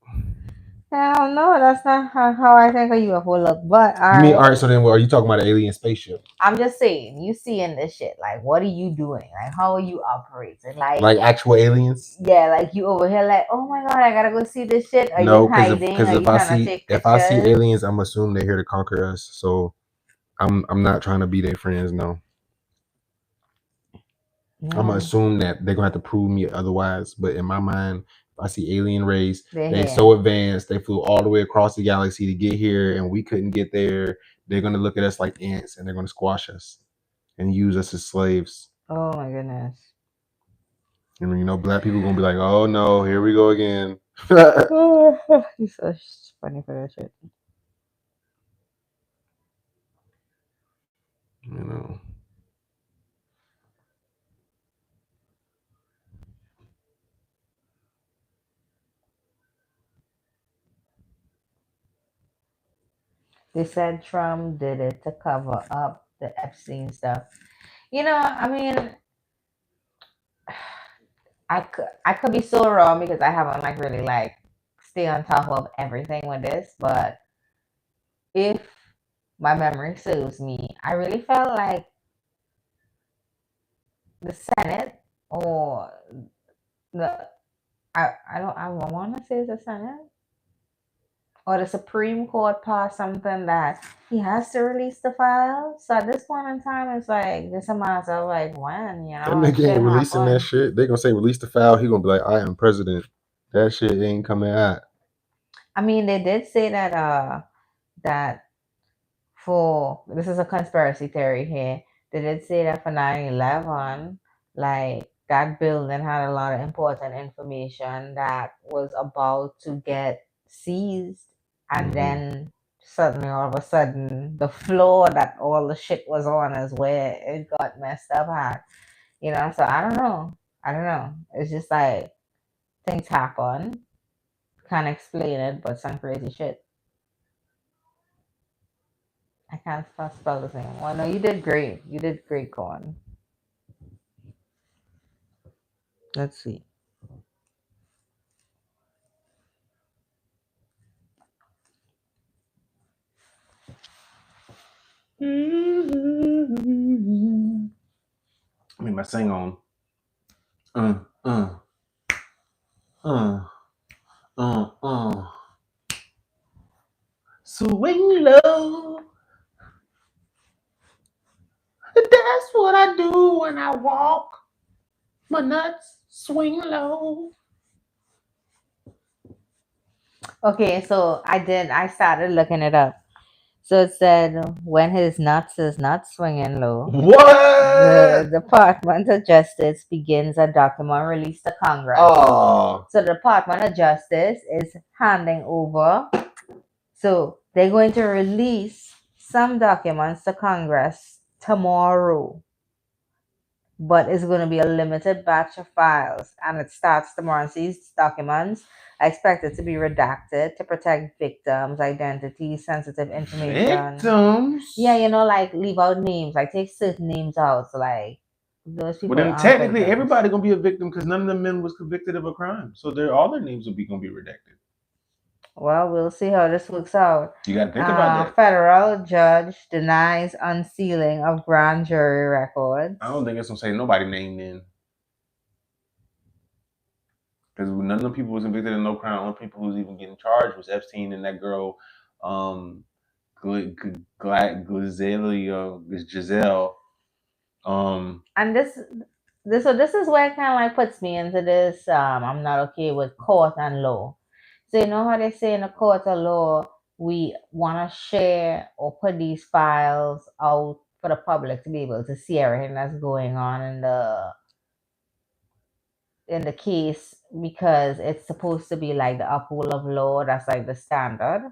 Hell no, that's not how I think a UFO look. But You mean, all right? So then, are you talking about an alien spaceship? I'm just saying, you seeing this shit. Like, what are you doing? Like, how are you operating? Like actual aliens? Yeah, like you over here, like, oh my god, I gotta go see this shit. Are No, you hiding? because Are you trying to take if I see pictures? aliens, I'm assuming they're here to conquer us. So I'm not trying to be their friends. No. I'm gonna assume that they're gonna have to prove me otherwise. But in my mind, if I see alien race, they're so advanced, they flew all the way across the galaxy to get here, and we couldn't get there. They're gonna look at us like ants, and they're gonna squash us and use us as slaves. Oh my goodness. And black people gonna be like, "Oh no, here we go again." You're so funny for that shit. They said Trump did it to cover up the Epstein stuff. I mean, I could be so wrong because I haven't really stay on top of everything with this, but if my memory serves me, I really felt like the Senate or I want to say the Senate or the Supreme Court passed something that he has to release the file. So at this point in time, it's like just a matter of when, That nigga ain't releasing that shit. They gonna say release the file. He gonna be like, I am president. That shit ain't coming out. I mean, they did say that for this is a conspiracy theory here. They did say that for 9/11, that building had a lot of important information that was about to get seized, and then suddenly, all of a sudden, the floor that all the shit was on is where it got messed up at. So I don't know. It's just like things happen. Can't explain it, but some crazy shit. I can't spell the thing. Well, no, you did great. You did great, Corn. Let's see. I mean, my sing on. Swing low. That's what I do when I walk. My nuts swing low. Okay, so I started looking it up. So it said when his nuts is not swinging low. What? The Department of Justice begins a document release to Congress. Oh. So the Department of Justice is handing over. So they're going to release some documents to Congress tomorrow. But it's going to be a limited batch of files, and it starts tomorrow. So these documents are expected to be redacted to protect victims' identity, sensitive information. Victims? Yeah, leave out names, take certain names out. So those people. Well, then technically everybody gonna be a victim because none of the men was convicted of a crime, so all their names will be gonna be redacted. Well, we'll see how this works out. You gotta think about that. Federal judge denies unsealing of grand jury records. I don't think it's gonna say nobody name then. because none of the people was convicted of no crime. The only people who was even getting charged was Epstein and that girl, Giselle. And this is where it kind of like puts me into this. I'm not okay with court and law. So you know how they say in the court of law, we want to share or put these files out for the public to be able to see everything that's going on in the case because it's supposed to be like the uphold of law. That's like the standard.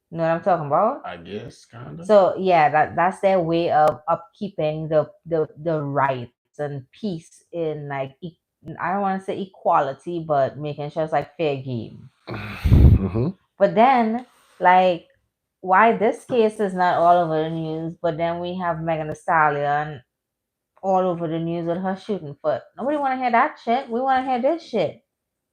You know what I'm talking about? I guess kind of. So yeah, that's their way of upkeeping the rights and peace in like I don't want to say equality, but making sure it's like fair game. Mm-hmm. But then like why this case is not all over the news, but then we have Megan Thee Stallion all over the news with her shooting foot. Nobody want to hear that shit. We want to hear this shit.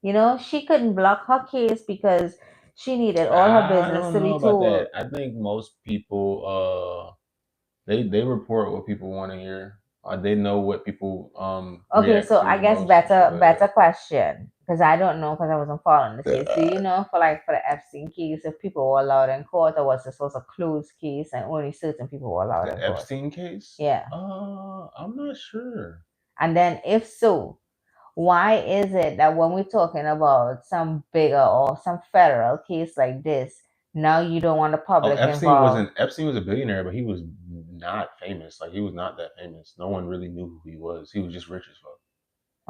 You know, she couldn't block her case because she needed all her business to be told. That. I think most people, they report what people want to hear. They know what people Okay, so I guess better question because I don't know because I wasn't following the case. Do you know for the Epstein case if people were allowed in court or was this was a closed case and only certain people were allowed in court? The Epstein case? Yeah. I'm not sure. And then if so, why is it that when we're talking about some bigger or some federal case like this, now you don't want the public involved? Epstein was a billionaire, but he was not famous. Like he was not that famous. No one really knew who he was. He was just rich as fuck.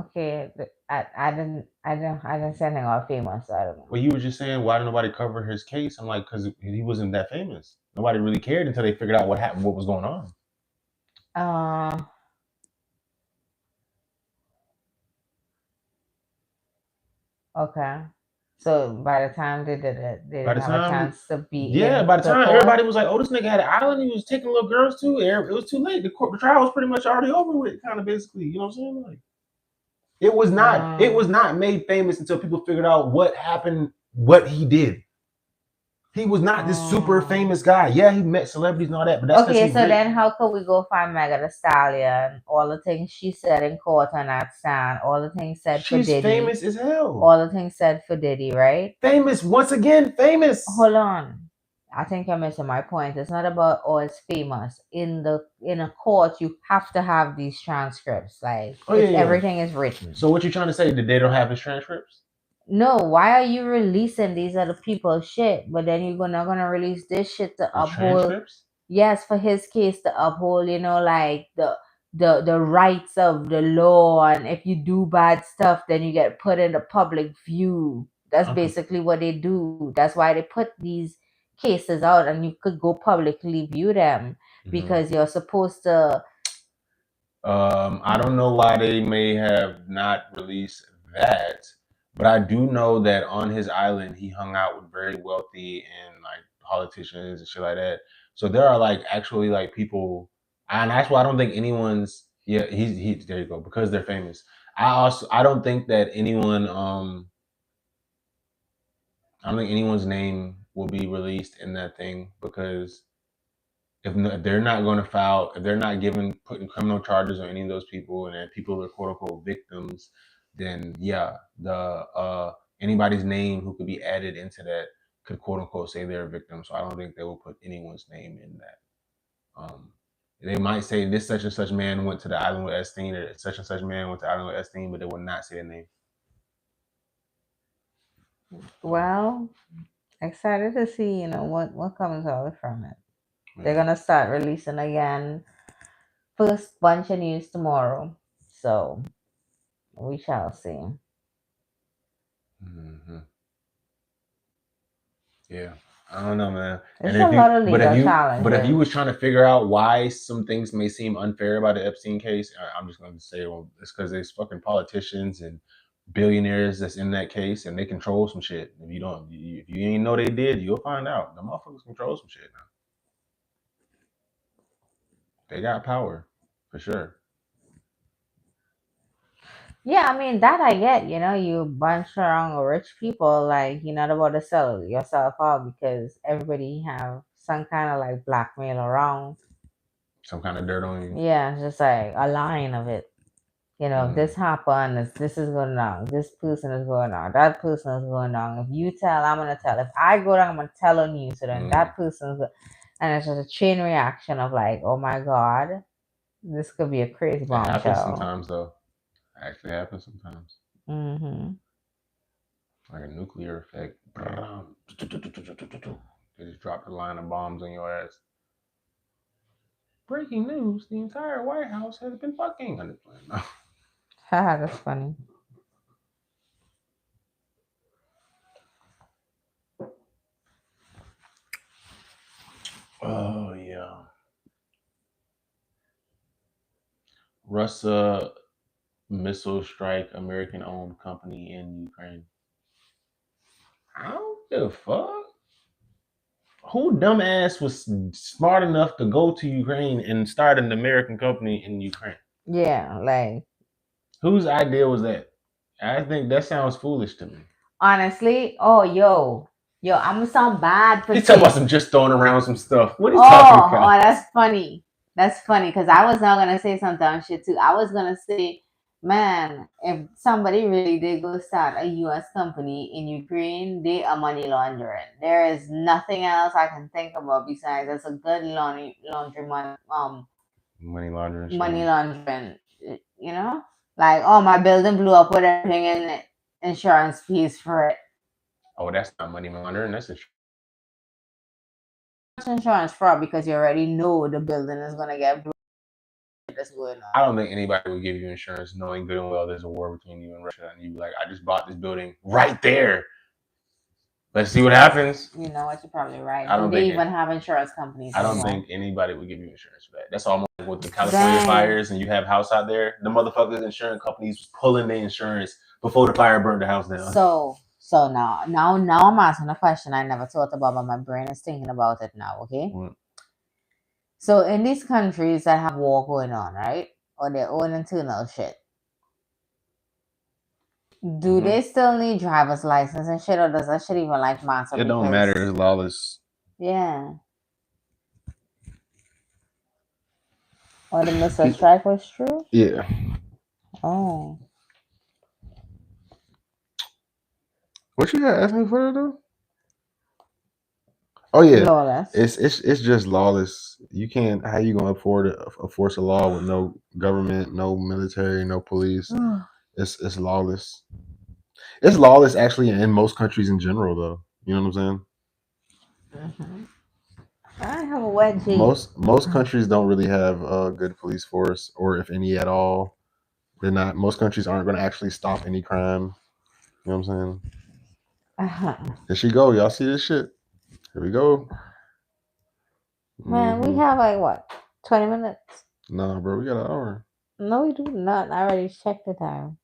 Okay, I didn't say anything about famous. So I don't know. Well, you were just saying why did nobody cover his case? I'm like, because he wasn't that famous. Nobody really cared until they figured out what happened, what was going on. Okay. So by the time they did it, they didn't have a chance to be. Yeah, by the time everybody was like, "Oh, this nigga had an island. He was taking little girls too." It was too late. The trial was pretty much already over with, kind of basically. You know what I'm saying? Like, it was not made famous until people figured out what happened, what he did. He was not this super famous guy. Yeah, he met celebrities and all that, but that's okay. So then, how could we go find Megan Thee Stallion? All the things she said in court on that stand, all the things said for Diddy. She's famous as hell. All the things said for Diddy, right? Famous once again. Famous. Hold on. I think you're missing my point. It's not about it's famous. In a court, you have to have these transcripts. Like everything is written. So what you trying to say? That they don't have his transcripts? No, why are you releasing these other people's shit? But then you're not gonna release this shit to uphold. Yes, for his case to uphold, like the rights of the law, and if you do bad stuff, then you get put in the public view. That's basically what they do. That's why they put these cases out, and you could go publicly view them because you're supposed to. I don't know why they may have not released that. But I do know that on his island, he hung out with very wealthy and like politicians and shit like that. So there are like actually like people, and that's why I don't think anyone's he there you go, because they're famous. I don't think that anyone I don't think anyone's name will be released in that thing because if they're not going to file, if they're not putting criminal charges on any of those people, and if people are quote unquote victims, then yeah, anybody's name who could be added into that could quote unquote say they're a victim. So I don't think they will put anyone's name in that. They might say this such and such man went to the island with Epstein, or such and such man went to the island with Epstein, but they will not say a name. Well, excited to see what comes out from it. They're gonna start releasing again. First bunch of news tomorrow, so we shall see. Mm-hmm. Yeah, I don't know, man. There's a lot of legal challenges. But if you was trying to figure out why some things may seem unfair about the Epstein case, I'm just going to say, well, it's because there's fucking politicians and billionaires that's in that case, and they control some shit. If you ain't know they did, you'll find out. The motherfuckers control some shit now. They got power, for sure. Yeah, I mean that I get. You bunch around rich people, like you're not about to sell yourself out because everybody have some kind of like blackmail around. Some kind of dirt on you. Yeah, just like a line of it. You know, if this happened, this is going on, this person is going on, that person is going on. If you tell, I'm gonna tell. If I go down, I'm gonna tell on you. So then that person's and it's just a chain reaction of like, oh my god, this could be a crazy It happens bombshell. sometimes, though. It actually happens sometimes. Mm-hmm. Like a nuclear effect. They just dropped a line of bombs on your ass. Breaking news: the entire White House has been fucking. Haha, that's funny. Oh yeah. Russia missile strike American-owned company in Ukraine. I don't give a fuck. Who dumbass was smart enough to go to Ukraine and start an American company in Ukraine? Yeah, like Whose idea was that? I think that sounds foolish to me. honestly, yo, I'm gonna sound bad for He's talking about some just throwing around some stuff. What are you talking about? Oh, that's funny. That's funny because I was not gonna say some dumb shit too. I was gonna say, man, if somebody really did go start a U.S. company in Ukraine, they are money laundering. There is nothing else I can think about besides that's a good money laundering. Money laundering. Money laundering. You know, like my building blew up with everything in it. Insurance fees for it. Oh, that's not money laundering. That's insurance fraud because you already know the building is gonna get blown. That's going on. I don't think anybody would give you insurance knowing good and well there's a war between you and Russia, and you be like, I just bought this building right there. Let's see what happens. You know what? You're probably right. I don't they think even have insurance companies. I don't think anybody would give you insurance for that. That's almost like with the California fires, and you have house out there. The motherfuckers insurance companies was pulling their insurance before the fire burned the house down. So now I'm asking a question I never thought about, but my brain is thinking about it now. Okay. What? So in these countries that have war going on, right, or their own internal shit, do they still need driver's license and shit, or does that shit even like matter? It don't matter. It's lawless. Yeah. Or the missile strike was true? Yeah. Oh. What you asked me for though? Oh yeah. Lawless. It's just lawless. You can't. How you gonna enforce a law with no government, no military, no police? It's lawless. It's lawless actually in most countries in general, though. You know what I'm saying? Mm-hmm. I have a wet G. Most countries don't really have a good police force, or if any at all. They're not. Most countries aren't going to actually stop any crime. You know what I'm saying? Here she go. Y'all see this shit? Here we go. Man, we have like what? 20 minutes? Nah, bro, we got an hour. No, we do not. I already checked the time.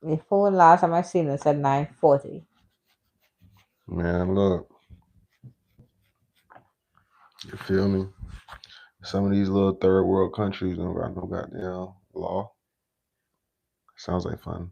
Before last time I seen it said 9:40. Man, look. You feel me? Some of these little third world countries don't got no goddamn law. Sounds like fun.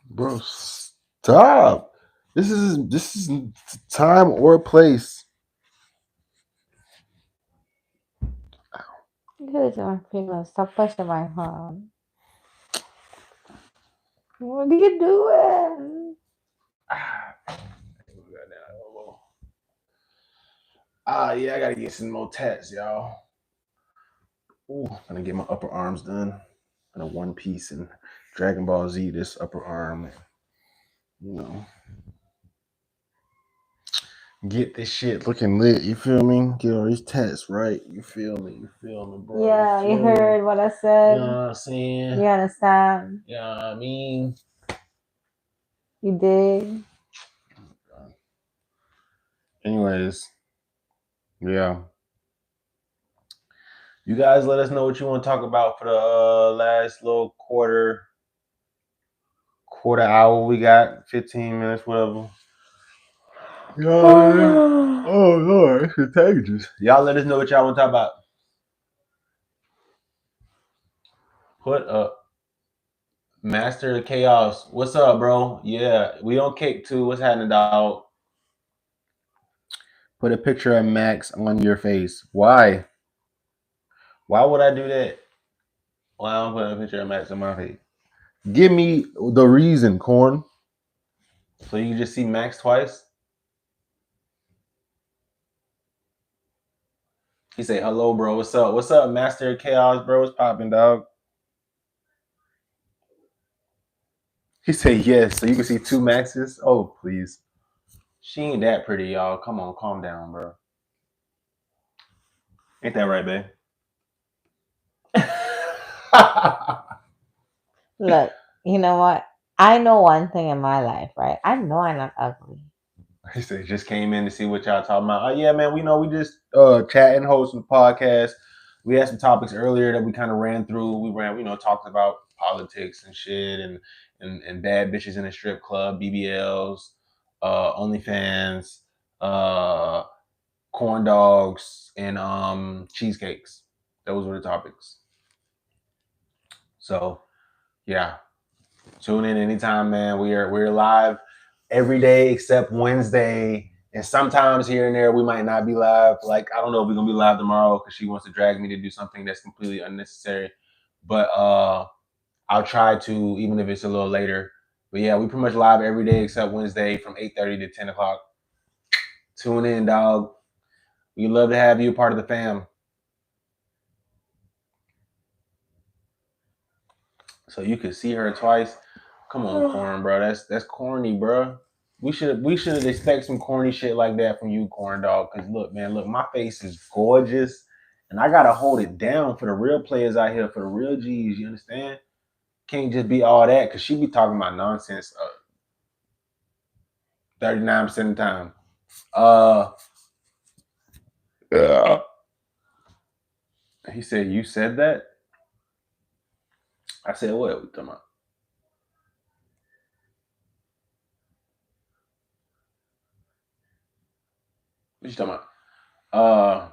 Bro, stop. This is time or place. Good, my fingers. Stop pushing my arm. What are you doing? Yeah, I gotta get some more tats, y'all. Ooh, I'm gonna get my upper arms done. And a One Piece and Dragon Ball Z, this upper arm. You know. Get this shit looking lit, you feel me? Get all these tats right, you feel me? You feel me, bro? Yeah, you heard what I said. You know what I'm saying? You understand? You know what I mean? You did. Anyways, yeah. You guys let us know what you want to talk about for the last little quarter hour. We got 15 minutes, whatever. Oh Lord, it's contagious. Y'all let us know what y'all want to talk about. Put up Master of Chaos. What's up, bro? Yeah, we on Kick too. What's happening, dog? Put a picture of Max on your face. Why? Why would I do that? Why am I putting a picture of Max on my face? Give me the reason, Corn. So you can just see Max twice? He say, hello, bro. What's up? What's up, Master of Chaos, bro? What's popping, dog? He said, yes. So you can see two Maxes? Oh, please. She ain't that pretty, y'all. Come on, calm down, bro. Ain't that right, babe? Look, you know what? I know one thing in my life, right? I know I'm not ugly. He said, just came in to see what y'all talking about. Oh, yeah, man, we just chatting, hosting the podcast. We had some topics earlier that we kind of ran through. We talked about politics and shit and bad bitches in a strip club, BBLs, OnlyFans, corn dogs, and cheesecakes. Those were the topics. So, yeah. Tune in anytime, man. We're live every day except Wednesday. And sometimes here and there we might not be live. Like, I don't know if we're gonna be live tomorrow because she wants to drag me to do something that's completely unnecessary. But I'll try to, even if it's a little later. But yeah, we pretty much live every day except Wednesday from 8:30 to 10 o'clock. Tune in, dog. We love to have you a part of the fam. So you could see her twice. Come on, Corn, bro. That's corny, bro. We should expect some corny shit like that from you, Corn Dog. Cause look, my face is gorgeous, and I gotta hold it down for the real players out here, for the real G's. You understand? Can't just be all that, cause she be talking about nonsense 39% of the time. Yeah. He said, "You said that." I said, "What? What you talking about?" What you talking about?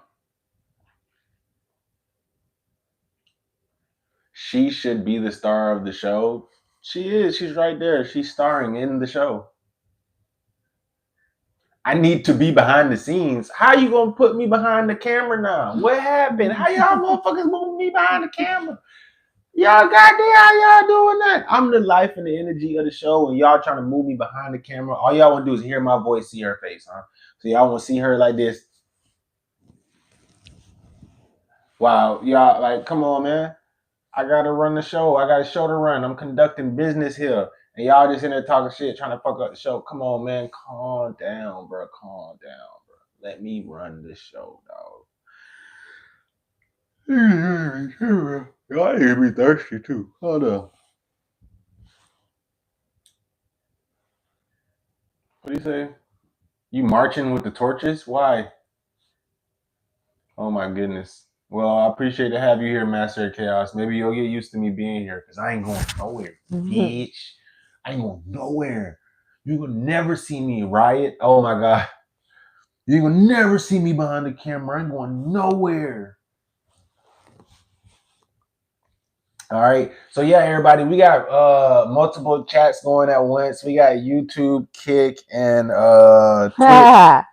She should be the star of the show. She is. She's right there. She's starring in the show. I need to be behind the scenes. How you gonna put me behind the camera now? What happened? How y'all motherfuckers moving me behind the camera? Y'all goddamn, how y'all doing that? I'm the life and the energy of the show, and y'all trying to move me behind the camera. All y'all want to do is hear my voice, see her face, huh? So y'all want to see her like this. Wow, y'all, like, come on, man. I gotta run the show. I got a show to run. I'm conducting business here. And y'all just in there talking shit, trying to fuck up the show. Come on, man. Calm down, bro. Calm down, bro. Let me run this show, dog. Y'all hear me thirsty, too. Hold on. What do you say? You marching with the torches? Why? Oh, my goodness. Well, I appreciate to have you here, Master of Chaos. Maybe you'll get used to me being here, because I ain't going nowhere, bitch. I ain't going nowhere. You will never see me riot. Oh, my God. You will never see me behind the camera. I'm going nowhere. All right. So yeah, everybody, we got multiple chats going at once. We got YouTube, Kick, and Twitch.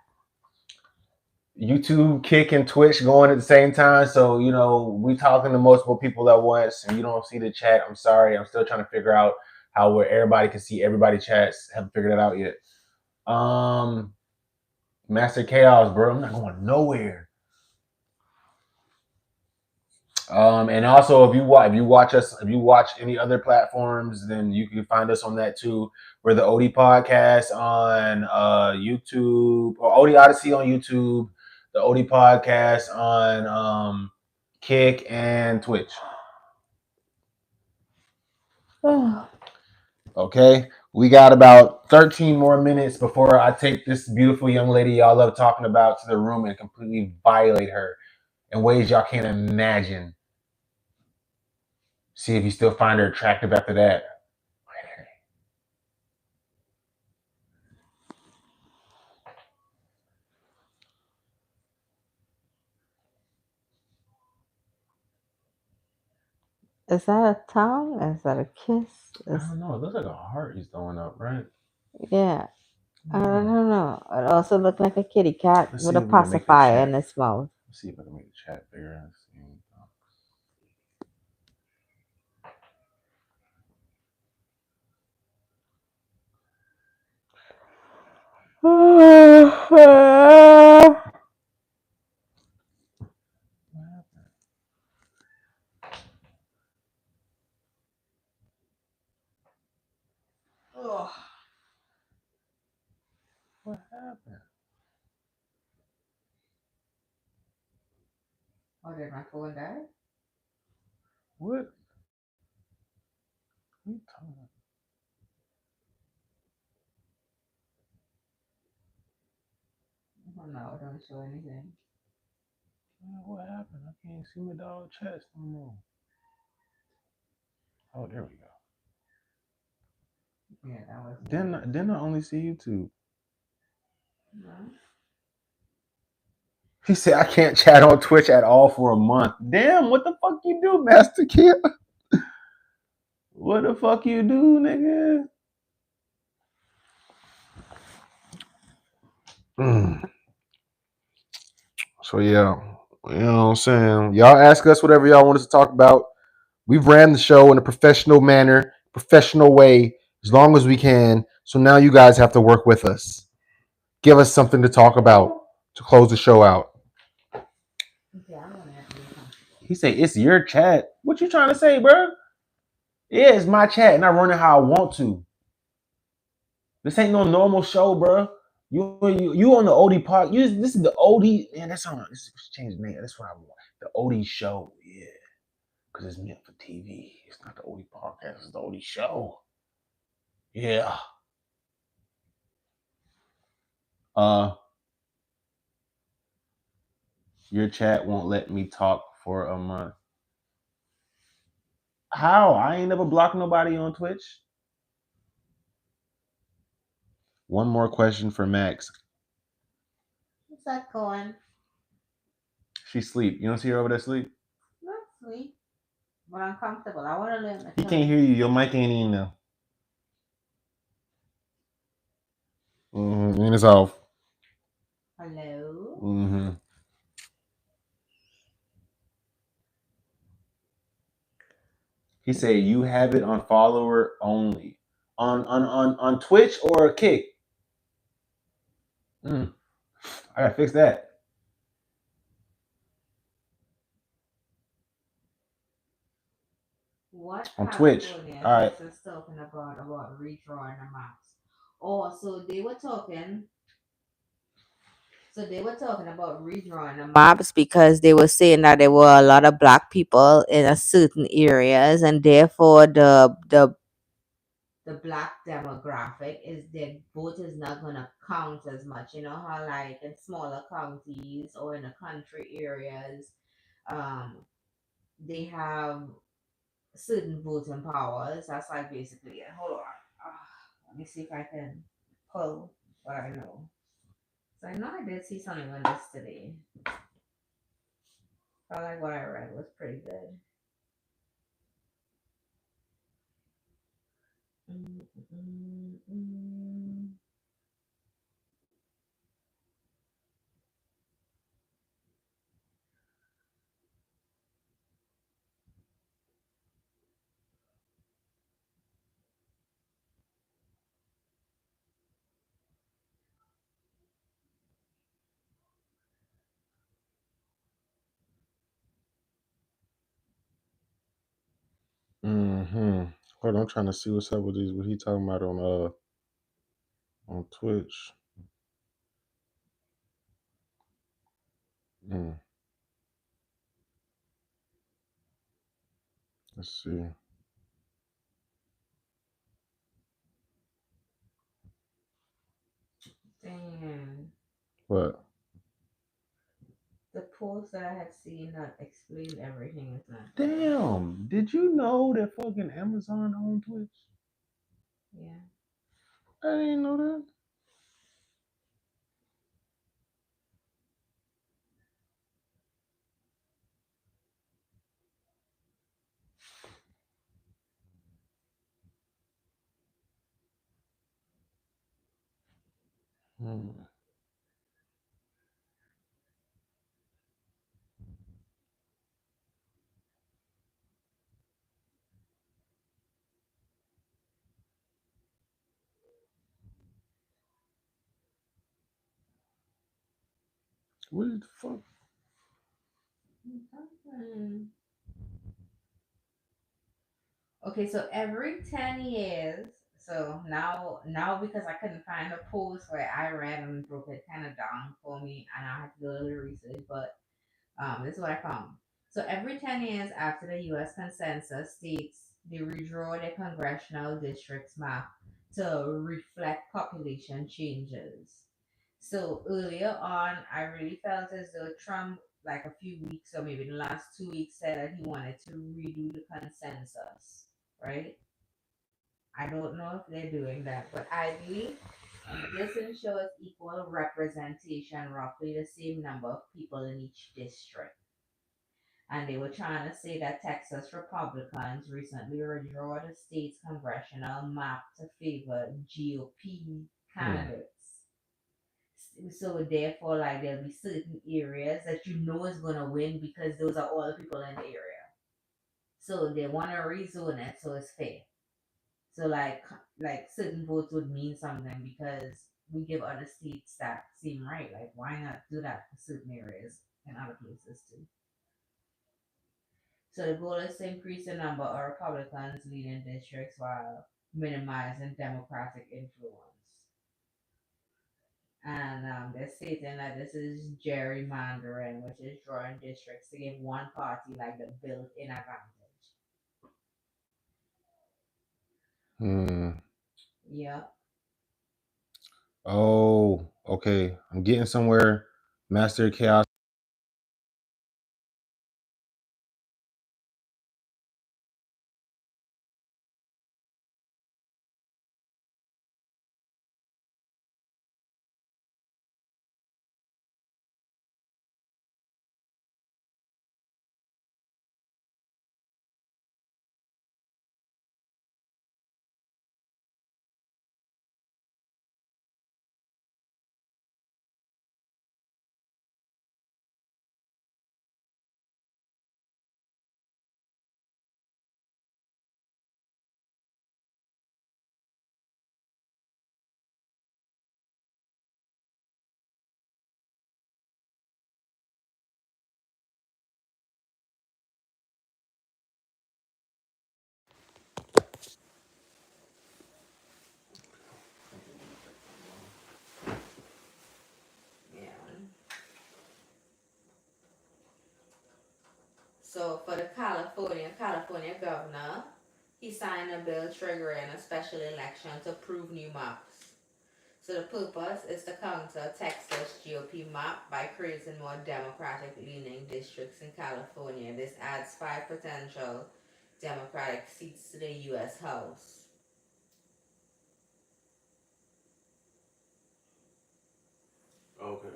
YouTube, Kick, and Twitch going at the same time. So, we talking to multiple people at once, and you don't see the chat. I'm sorry. I'm still trying to figure out where everybody can see everybody chats. Haven't figured that out yet. Master Chaos, bro. I'm not going nowhere. And also, if you watch any other platforms, then you can find us on that too. We're the OD Podcast on YouTube, or OD Odyssey on YouTube, the OD Podcast on Kick and Twitch. Okay, we got about 13 more minutes before I take this beautiful young lady y'all love talking about to the room and completely violate her in ways y'all can't imagine. See if you still find her attractive after that. Is that a tongue? Is that a kiss? I don't know. It looks like a heart he's throwing up, right? Yeah. I Hmm. don't know. It also looked like a kitty cat Let's with see a if we can make the pacifier in chat. its mouth. Let's see if I can make the chat bigger. Let's see. What happened? Oh, did my phone die? What? What are you talking about? Oh, no, it don't show anything. What happened? I can't see my dog chest no more. Oh, there we go. Yeah, that was. Then I only see YouTube. No. He said I can't chat on Twitch at all for a month. Damn, what the fuck you do, Master Kid? What the fuck you do, nigga? So yeah, you know what I'm saying? Y'all ask us whatever y'all want us to talk about. We've ran the show in a professional manner, professional way, as long as we can. So now you guys have to work with us. Give us something to talk about to close the show out. Yeah, I want to. He say it's your chat. What you trying to say, bro? Yeah, it's my chat, and I run it how I want to. This ain't no normal show, bro. You on the OD part? This is the OD. Man, that's on. Let's change the name. That's what I want. The OD show. Yeah, because it's meant for TV. It's not the OD podcast. It's the OD show. Yeah. Your chat won't let me talk for a month. How? I ain't never blocked nobody on Twitch. One more question for Max. What's that going? She sleep. You don't see her over there sleep? Not sweet, but uncomfortable. I want to learn the He can't hear you. Your mic ain't in there. And it's off. Hello. Mm-hmm. He said you have it on follower only. On Twitch or Kick. I gotta fix that. What On Twitch. California All right. is talking about redrawing the maps? Oh, so they were talking. So they were talking about redrawing the maps because they were saying that there were a lot of black people in a certain areas, and therefore the black demographic is their vote is not gonna count as much. You know how like in smaller counties or in the country areas, they have certain voting powers. That's like basically it. Hold on. Let me see if I can pull what I know. So I know I did see something on this today. I like what I read was pretty good. Mm. Mm-hmm. Hold on, I'm trying to see what's up with these. What he talking about on Twitch. Let's see. Damn. What? The post that I had seen that explained everything is not. Damn. Did you know that fucking Amazon on Twitch? Yeah. I didn't know that. Hmm. What the fuck? Okay, so every 10 years, so now because I couldn't find a post where I read and broke it kind of down for me, and I had to do a little research, but this is what I found. So every 10 years after the U.S. Consensus, states they redraw their congressional districts map to reflect population changes. So earlier on, I really felt as though Trump, like a few weeks or maybe the last 2 weeks, said that he wanted to redo the consensus, right? I don't know if they're doing that, but I believe this ensures equal representation, roughly the same number of people in each district. And they were trying to say that Texas Republicans recently redraw the state's congressional map to favor GOP candidates. So therefore, like there'll be certain areas that you know is gonna win because those are all the people in the area. So they want to rezone it so it's fair. So like certain votes would mean something because we give other states that seem right. Like why not do that for certain areas and other places too? So the goal is to increase the number of Republicans leading districts while minimizing Democratic influence. And they're stating that this is gerrymandering, which is drawing districts to give one party like the built-in advantage. Hmm. Yep. Oh, okay. I'm getting somewhere. Master Chaos. Yeah. So for the California governor, he signed a bill triggering a special election to approve new maps. So the purpose is to counter Texas GOP map by creating more Democratic leaning districts in California. This adds 5 potential Democratic seats to the U.S. House. Okay.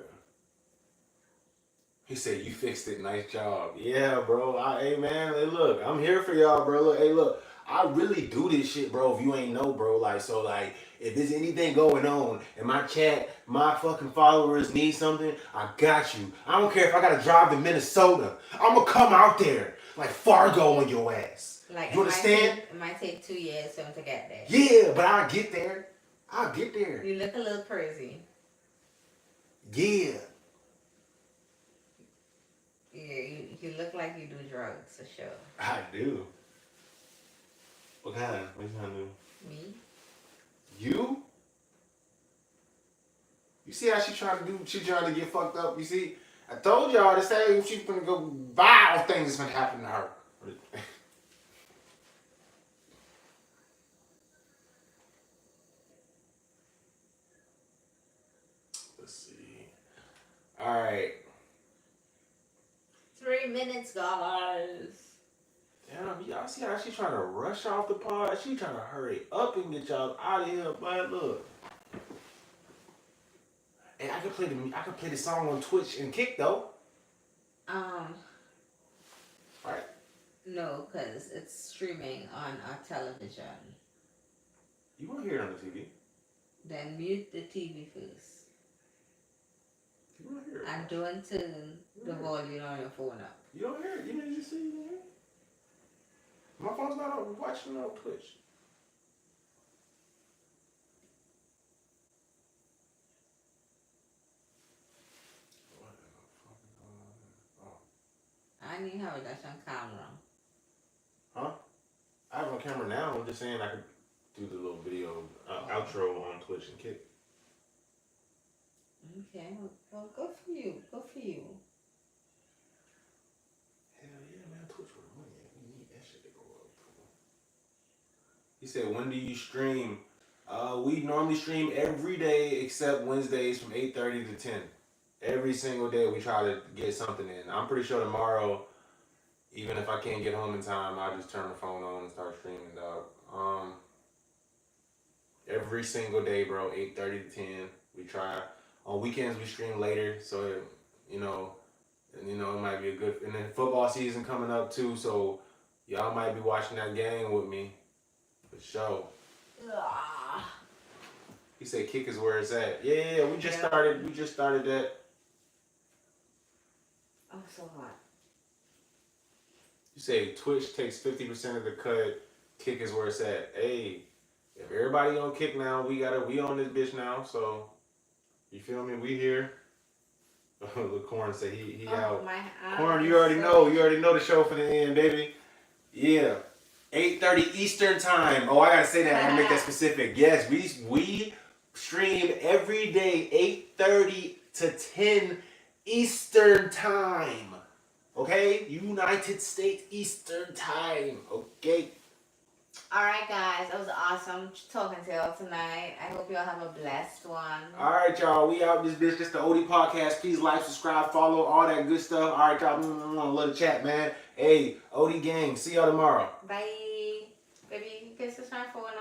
He said, "You fixed it. Nice job." Yeah, bro. Hey, man. Hey, look. I'm here for y'all, bro. Look, hey, look. I really do this shit, bro. If you ain't know, bro. Like, so, like, if there's anything going on in my chat, my fucking followers need something, I got you. I don't care if I gotta drive to Minnesota. I'm gonna come out there like Fargo on your ass. Like You understand? it might take 2 years for him to get there. Yeah, but I'll get there. I'll get there. You look a little crazy. Yeah. Yeah, you look like you do drugs for sure. I do. What kind? What kind of? Me? You? You see how she trying to do? She trying to get fucked up. You see? I told y'all to say she's gonna go vile things gonna happen to her. Let's see. All right. 3 minutes, guys. Damn, y'all see how she trying to rush off the pod? She trying to hurry up and get y'all out of here. But look, and I can play the song on Twitch and Kick though. Right? No, because it's streaming on our television. You won't hear it on the TV. Then mute the TV first. You don't hear it. And don't turn the volume on your phone up. You don't hear it. You didn't just say you don't hear it. My phone's not on watching on Twitch. What the fuck is going on here? Oh. I need how that's on camera. Huh? I have on camera now. I'm just saying I could do the little video outro on Twitch and Kick. Okay, well, good for you. Good for you. Hell yeah, man. Twitch with money. We need that shit to go up. He said, when do you stream? We normally stream every day except Wednesdays from 8:30 to 10. Every single day we try to get something in. I'm pretty sure tomorrow, even if I can't get home in time, I'll just turn the phone on and start streaming, dog. Every single day, bro, 8:30 to 10. We try. On weekends we stream later, so you know, and you know it might be a good. And then football season coming up too, so y'all might be watching that game with me, for sure. He said, "Kick is where it's at." Yeah, we just started. We just started that. Oh, so hot. You say Twitch takes 50% of the cut. Kick is where it's at. Hey, if everybody on Kick now, we on this bitch now. So you feel me? We here. Look, Corn say he out. Corn, you already know. You already know the show for the end, baby. Yeah, 8:30 Eastern time. Oh, I gotta say that. I gotta make that specific. Yes, we stream every day 8:30 to 10 Eastern time. Okay, United States Eastern time. Okay. Alright, guys, it was awesome talking to y'all tonight. I hope y'all have a blessed one. Alright, y'all. We out this bitch. This the OD Podcast. Please like, subscribe, follow, all that good stuff. Alright, y'all. Love the chat, man. Hey, OD gang. See y'all tomorrow. Bye. Baby, you can switch my phone